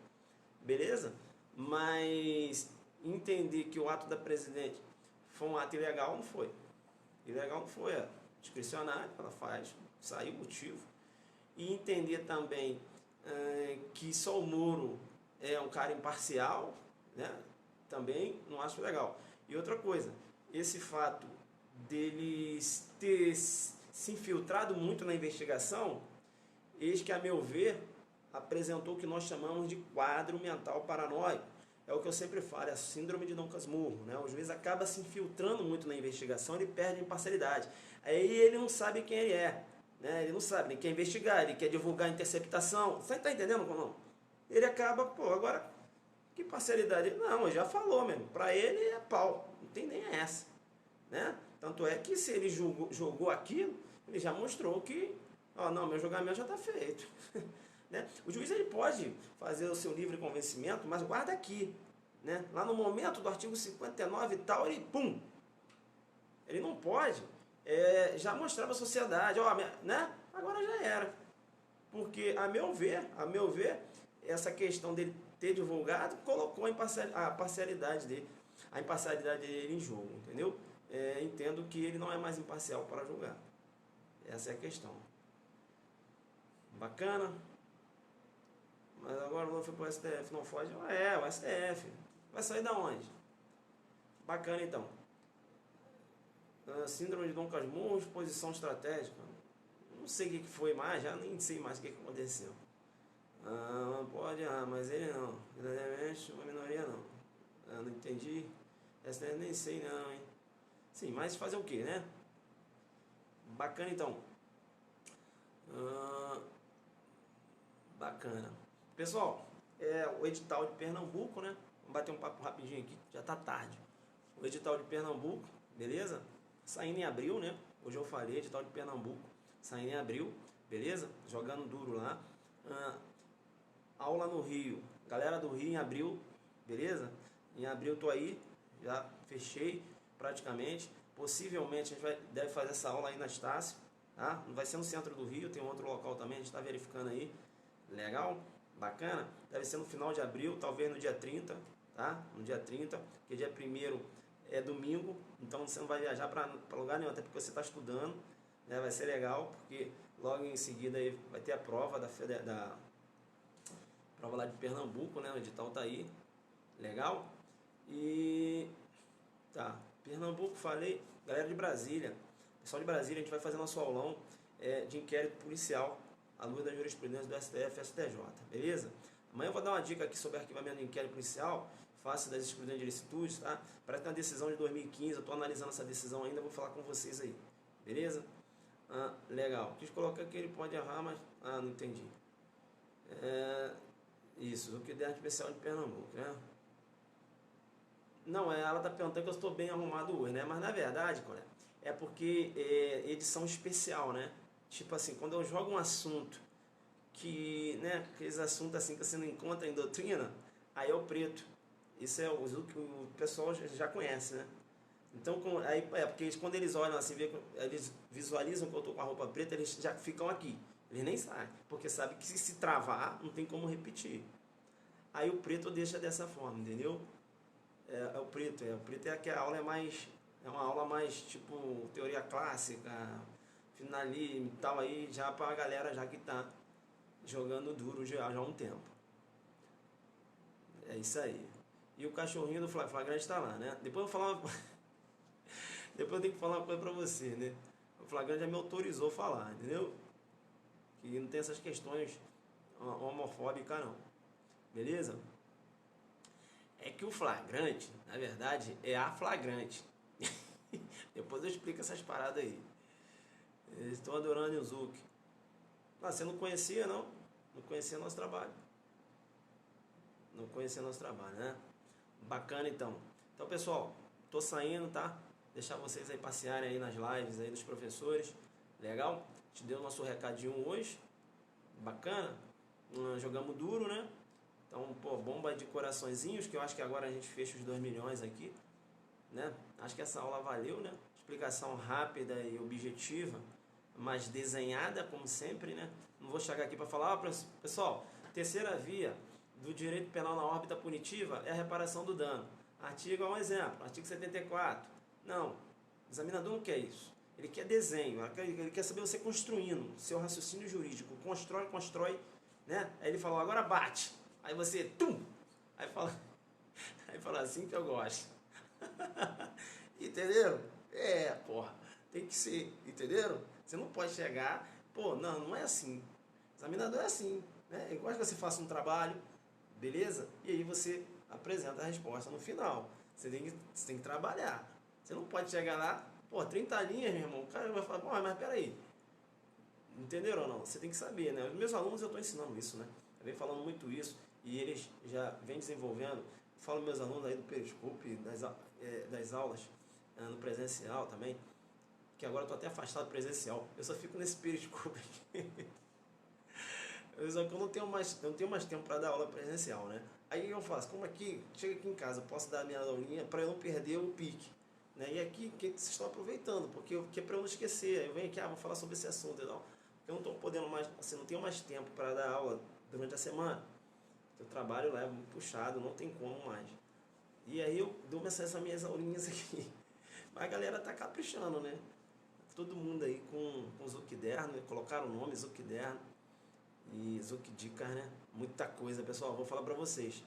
beleza? Mas entender que o ato da presidente foi um ato ilegal, não foi. Ilegal não foi, discricionário, ela faz, saiu o motivo. E entender também que só o Moro é um cara imparcial, né? Também não acho legal. E outra coisa, esse fato deles ter se infiltrado muito na investigação, eis que, a meu ver, apresentou o que nós chamamos de quadro mental paranoico. É o que eu sempre falo, é a síndrome de Dom Casmurro, né? O juiz acaba se infiltrando muito na investigação, ele perde a imparcialidade. Aí ele não sabe quem ele é, né? Ele não sabe, ele quer investigar, ele quer divulgar a interceptação. Você está entendendo ou não? Ele acaba, agora, que parcialidade? Não, ele já falou mesmo, para ele é pau, não tem nem essa, né? Tanto é que se ele jogou aquilo, ele já mostrou que, não, meu julgamento já está feito. Né? O juiz ele pode fazer o seu livre convencimento, mas guarda aqui, né? Lá no momento do artigo 59 e tal, ele pum! Ele não pode já mostrar para a sociedade, né? Agora já era. Porque, a meu ver, essa questão dele ter divulgado colocou a parcialidade dele em jogo, entendeu? Entendo que ele não é mais imparcial para julgar. Essa é a questão. Bacana? Mas agora o Lula foi para o STF, não foge? O STF. Vai sair da onde? Bacana, então. Síndrome de Dom Casmurro, posição estratégica. Não sei o que foi mais, já nem sei mais o que aconteceu. Pode, mas ele não. Verdadeiramente, uma minoria não. Não entendi. STF nem sei não, hein. Sim, mas fazer o que, né? Bacana, então. Bacana. Pessoal, o edital de Pernambuco, né? Vamos bater um papo rapidinho aqui, já tá tarde. O edital de Pernambuco, beleza? Saindo em abril, né? Hoje eu falei, edital de Pernambuco, saindo em abril, beleza? Jogando duro lá. Aula no Rio, galera do Rio em abril, beleza? Em abril eu tô aí, já fechei praticamente. Possivelmente a gente deve fazer essa aula aí na Estácio, tá? Não vai ser no centro do Rio, tem um outro local também, a gente está verificando aí. Legal? Bacana? Deve ser no final de abril, talvez no dia 30, tá? No dia 30, porque dia 1º é domingo, então você não vai viajar para lugar nenhum, até porque você está estudando, né? Vai ser legal, porque logo em seguida aí vai ter a prova da prova lá de Pernambuco, né? O edital tá aí. Legal? E tá, Pernambuco, falei. Galera de Brasília, pessoal de Brasília, a gente vai fazer nosso aulão de inquérito policial à luz da jurisprudência do STF e STJ, beleza? Amanhã eu vou dar uma dica aqui sobre arquivamento do inquérito policial, face das jurisprudências de ilicitudes, tá? Parece que é uma decisão de 2015, eu estou analisando essa decisão ainda, vou falar com vocês aí, beleza? Legal, quis colocar que ele pode errar, mas... não entendi. Isso, do que der especial de Pernambuco, né? Não, ela está perguntando que eu estou bem arrumado hoje, né? Mas na verdade, colega, é porque edição especial, né? Tipo assim, quando eu jogo um assunto que, né, aqueles assuntos assim que você não encontra em doutrina, aí é o preto. Isso é o que o pessoal já conhece, né? Então, porque quando eles olham assim, eles visualizam que eu estou com a roupa preta, eles já ficam aqui. Eles nem saem, porque sabem que se travar, não tem como repetir. Aí o preto deixa dessa forma, entendeu? O preto é que a aula é uma aula mais tipo teoria clássica, finalismo e tal, aí já para a galera já que tá jogando duro já há um tempo. É isso aí. E o cachorrinho do Flagrante está lá, né? Depois eu tenho que falar uma coisa para você, né? O Flagrante já me autorizou a falar, entendeu? Que não tem essas questões homofóbicas não. Beleza? É que o flagrante, na verdade, é a flagrante. Depois eu explico essas paradas aí. Eles estão adorando o Zuc. Você não conhecia, não? Não conhecia nosso trabalho. não conhecer nosso trabalho, né? Bacana então. Então, pessoal, tô saindo, tá? Deixar vocês aí passearem aí nas lives aí dos professores. Legal? Te deu o nosso recadinho hoje. Bacana? Jogamos duro, né? Então, pô, bomba de coraçõezinhos, que eu acho que agora a gente fecha os 2 milhões aqui, né? Acho que essa aula valeu, né? Explicação rápida e objetiva, mas desenhada, como sempre, né? Não vou chegar aqui para falar, pessoal, terceira via do direito penal na órbita punitiva é a reparação do dano. Artigo é um exemplo, artigo 74. Não, o examinador não quer isso. Ele quer desenho, ele quer saber você construindo, seu raciocínio jurídico, constrói, né? Aí ele falou, agora bate. Aí você, tum! Aí fala assim que eu gosto. Entenderam? Porra, tem que ser, entenderam? Você não pode chegar, pô, não é assim. O examinador é assim, né? Ele gosta que você faça um trabalho, beleza? E aí você apresenta a resposta no final. Você tem que trabalhar. Você não pode chegar lá, pô, 30 linhas, meu irmão. O cara vai falar, pô, mas peraí. Entenderam ou não? Você tem que saber, né? Os meus alunos eu estou ensinando isso, né? Eu venho falando muito isso e eles já vêm desenvolvendo. Eu falo meus alunos aí do Periscope, das aulas no presencial também, que agora eu estou até afastado do presencial. Eu só fico nesse Periscope aqui. Só que eu não tenho mais tempo para dar aula presencial, né? Aí eu faço, como aqui, chega aqui em casa, eu posso dar a minha aulinha para eu não perder o pique. Né? E aqui, que vocês estão aproveitando, porque é para eu não esquecer. Eu venho aqui, vou falar sobre esse assunto e tal. Eu não estou podendo mais, assim, não tenho mais tempo para dar aula durante a semana. O trabalho lá é muito puxado, não tem como mais. E aí eu dou essas minhas aulinhas aqui. Mas a galera tá caprichando, né? Todo mundo aí com Zucderno, né? Colocaram o nome Zucderno e Zucdicas, né? Muita coisa, pessoal. Vou falar para vocês.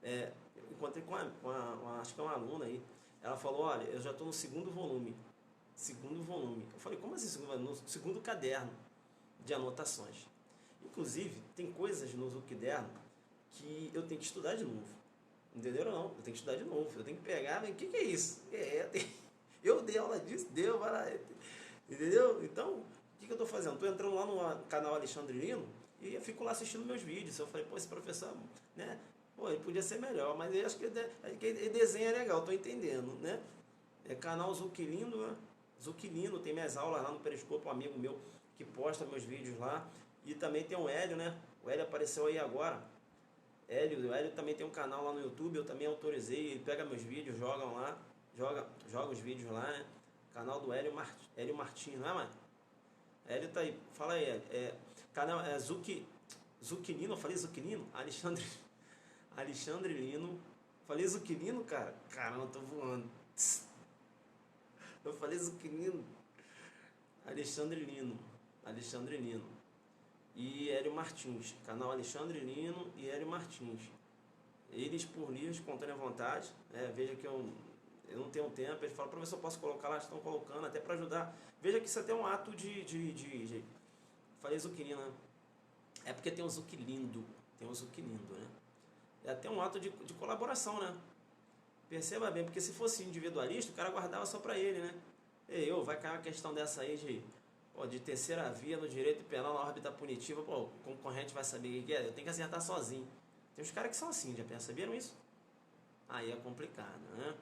Eu encontrei com acho que é uma aluna aí. Ela falou, olha, eu já estou no segundo volume. Segundo volume. Eu falei, como assim segundo volume? No segundo caderno de anotações. Inclusive, tem coisas no Zucderno que eu tenho que estudar de novo. Entenderam ou não? Eu tenho que estudar de novo. Eu tenho que pegar, o que é isso? Eu dei aula disso, entendeu? Então, o que eu estou fazendo? Estou entrando lá no canal Alexandre Lino e eu fico lá assistindo meus vídeos. Eu falei, pô, esse professor, né? Pô, ele podia ser melhor, mas eu acho que ele desenha legal, estou entendendo, né? Canal Zuquilino, né? Zuquilino, tem minhas aulas lá no Periscope, um amigo meu que posta meus vídeos lá. E também tem o Hélio, né? O Hélio apareceu aí agora. O Hélio também tem um canal lá no YouTube, eu também autorizei, ele pega meus vídeos, joga os vídeos lá, né? Canal do Hélio Martins, não é, mano? Hélio tá aí, fala aí, canal Zuquilino, eu falei Zuquilino? Alexandre Lino, falei Zuquilino, cara? Caramba, eu tô voando. Eu falei Zuquilino. Alexandre Lino. E Hélio Martins, canal Alexandre Lino e Hélio Martins. Eles, por livre, espontânea vontade, veja que eu não tenho tempo, eles falam, professor, posso colocar lá? Estão colocando, até para ajudar. Veja que isso até é um ato de falei Zuquilino, né? É porque tem o Zuquilindo, né? É até um ato de colaboração, né? Perceba bem, porque se fosse individualista, o cara guardava só para ele, né? Vai cair uma questão dessa aí de terceira via no direito penal na órbita punitiva, o concorrente vai saber o que é, eu tenho que acertar sozinho. Tem uns caras que são assim, já perceberam isso? Aí é complicado, né?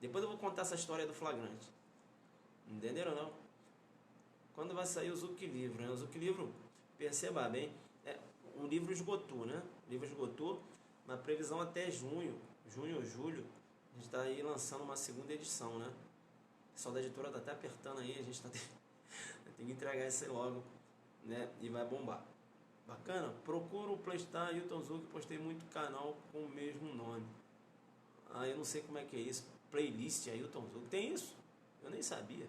Depois eu vou contar essa história do flagrante. Entenderam ou não? Quando vai sair o Zuclivro, né? O Zuclivro, perceba bem, o livro esgotou, né? O livro esgotou, na previsão até junho ou julho, a gente está aí lançando uma segunda edição, né? O pessoal da editora está até apertando aí, a gente tem que entregar isso aí logo, né? E vai bombar. Bacana? Procura o Playstar Ailton Zuc, postei muito canal com o mesmo nome. Eu não sei como é que é isso. Playlist Ailton Zuc. Tem isso? Eu nem sabia.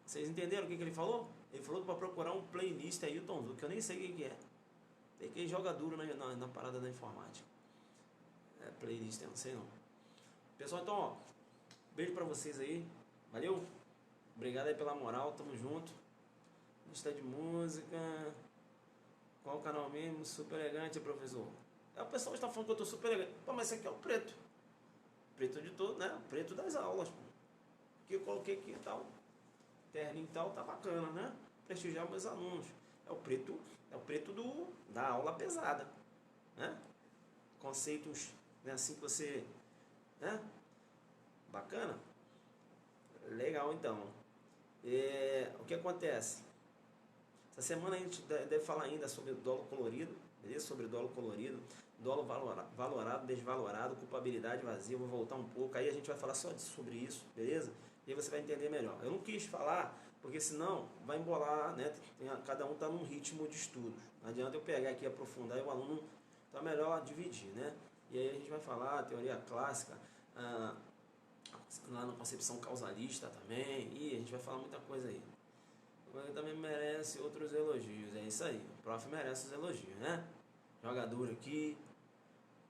Vocês entenderam o que ele falou? Ele falou para procurar um playlist Ailton Zuc, que eu nem sei o que é. Tem que joga duro na parada da informática. Playlist, eu não sei não. Pessoal, então, ó, beijo pra vocês aí. Valeu? Obrigado aí pela moral, tamo junto. Lista de música. Qual o canal mesmo? Super elegante, professor. O pessoal está falando que eu tô super elegante. Pô, mas esse aqui é o preto. Preto de todo, né? Preto das aulas. Pô. Que eu coloquei aqui e tal. Terninho e tal, tá bacana, né? Prestigiar meus alunos. É o preto da aula pesada, né? conceitos, né, assim que você, né? Bacana? Legal, então. O que acontece? Essa semana a gente deve falar ainda sobre o dolo colorido, beleza? Sobre o dolo colorido, dolo valorado, desvalorado, culpabilidade vazia. Vou voltar um pouco, aí a gente vai falar só sobre isso, beleza? E aí você vai entender melhor. Eu não quis falar, porque senão vai embolar, né? Cada um está num ritmo de estudos. Não adianta eu pegar aqui e aprofundar e o aluno, então é melhor dividir, né? E aí a gente vai falar a teoria clássica, lá na concepção causalista também, e a gente vai falar muita coisa aí. Ele também merece outros elogios, é isso aí. O prof merece os elogios, né? Joga duro aqui,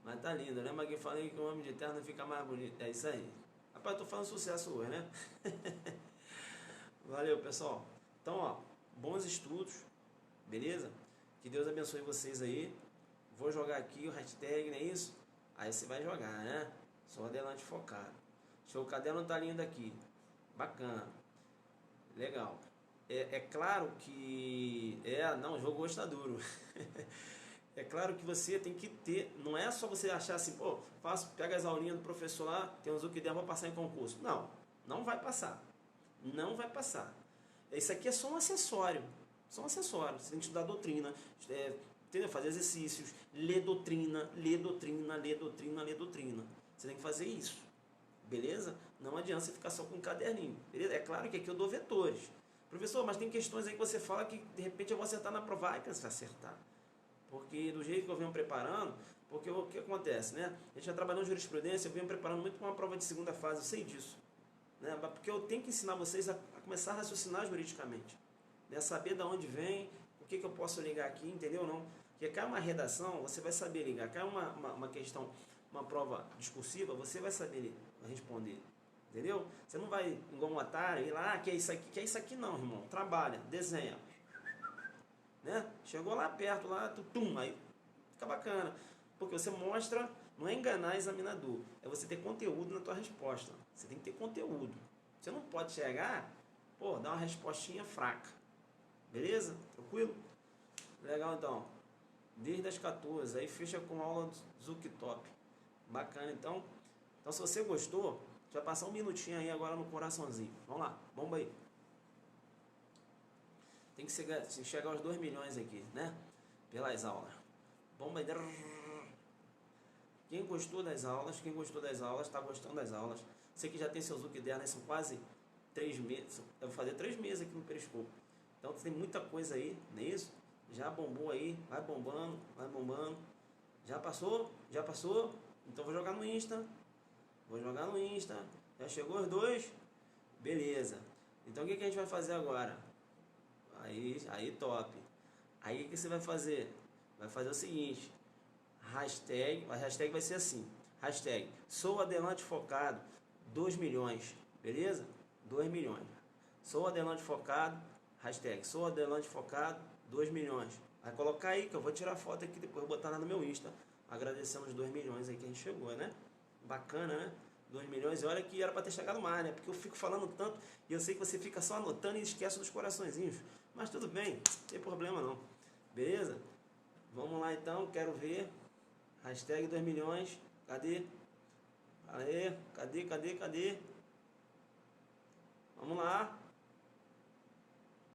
mas tá lindo. Lembra que eu falei que o homem de terno fica mais bonito? É isso aí. Rapaz, eu tô falando sucesso hoje, né? Valeu, pessoal. Então, ó, bons estudos, beleza? Que Deus abençoe vocês aí. Vou jogar aqui o hashtag, não é isso? Aí você vai jogar, né? Só adelante focado. Show, o caderno tá lindo aqui. Bacana. Legal. É claro que... não, o jogo hoje está duro. É claro que você tem que ter... Não é só você achar assim, pô, pega as aulinhas do professor lá, tem um Zuckerberg, vou passar em concurso. Não, não vai passar. Não vai passar. Isso aqui é só um acessório. Só um acessório. Você tem que estudar doutrina, entendeu? Fazer exercícios, ler doutrina, ler doutrina, ler doutrina, ler doutrina. Você tem que fazer isso. Beleza? Não adianta você ficar só com um caderninho. Beleza? É claro que aqui eu dou vetores. Professor, mas tem questões aí que você fala que de repente eu vou acertar na prova. Vai que você vai acertar. Porque do jeito que eu venho preparando, porque o que acontece, né? A gente já trabalhou em jurisprudência, eu venho preparando muito para uma prova de segunda fase, eu sei disso. Né? Porque eu tenho que ensinar vocês a começar a raciocinar juridicamente. Né? Saber de onde vem, o que eu posso ligar aqui, entendeu? Não? Porque cai uma redação, você vai saber ligar. Cai uma questão, uma prova discursiva, você vai saber responder. Entendeu? Você não vai igual um otário ir lá, que é isso aqui não, irmão. Trabalha, desenha. Né? Chegou lá perto, lá, aí fica bacana. Porque você mostra, não é enganar examinador, é você ter conteúdo na tua resposta. Você tem que ter conteúdo. Você não pode chegar, dar uma respostinha fraca. Beleza? Tranquilo? Legal então. Desde as 14, aí fecha com aula do Zuctop. Bacana então. Então se você gostou, vai passar um minutinho aí agora no coraçãozinho. Vamos lá, bomba aí. Tem que chegar aos 2 milhões aqui, né? Pelas aulas. Bomba aí. Quem gostou das aulas, está gostando das aulas. Você que já tem seu Zuckerberg, né? São quase 3 meses. Eu vou fazer 3 meses aqui no Periscope. Então tem muita coisa aí, não é isso? Já bombou aí, vai bombando, vai bombando. Já passou? Já passou? Então vou jogar no Insta. Já chegou os 2? Beleza. Então o que a gente vai fazer agora? Aí top. Aí o que você vai fazer? Vai fazer o seguinte. A hashtag vai ser assim. Hashtag sou adelante focado 2 milhões. Beleza? 2 milhões. Sou adelante focado. Hashtag sou adelante focado 2 milhões. Vai colocar aí que eu vou tirar foto aqui depois, vou botar lá no meu Insta. Agradecendo os 2 milhões aí que a gente chegou, né? Bacana, né? 2 milhões, e olha que era para ter chegado mais, né? Porque eu fico falando tanto e eu sei que você fica só anotando e esquece dos coraçõezinhos. Mas tudo bem, não tem problema não. Beleza? Vamos lá então, quero ver. Hashtag 2 milhões. Cadê? Aê, cadê? Vamos lá.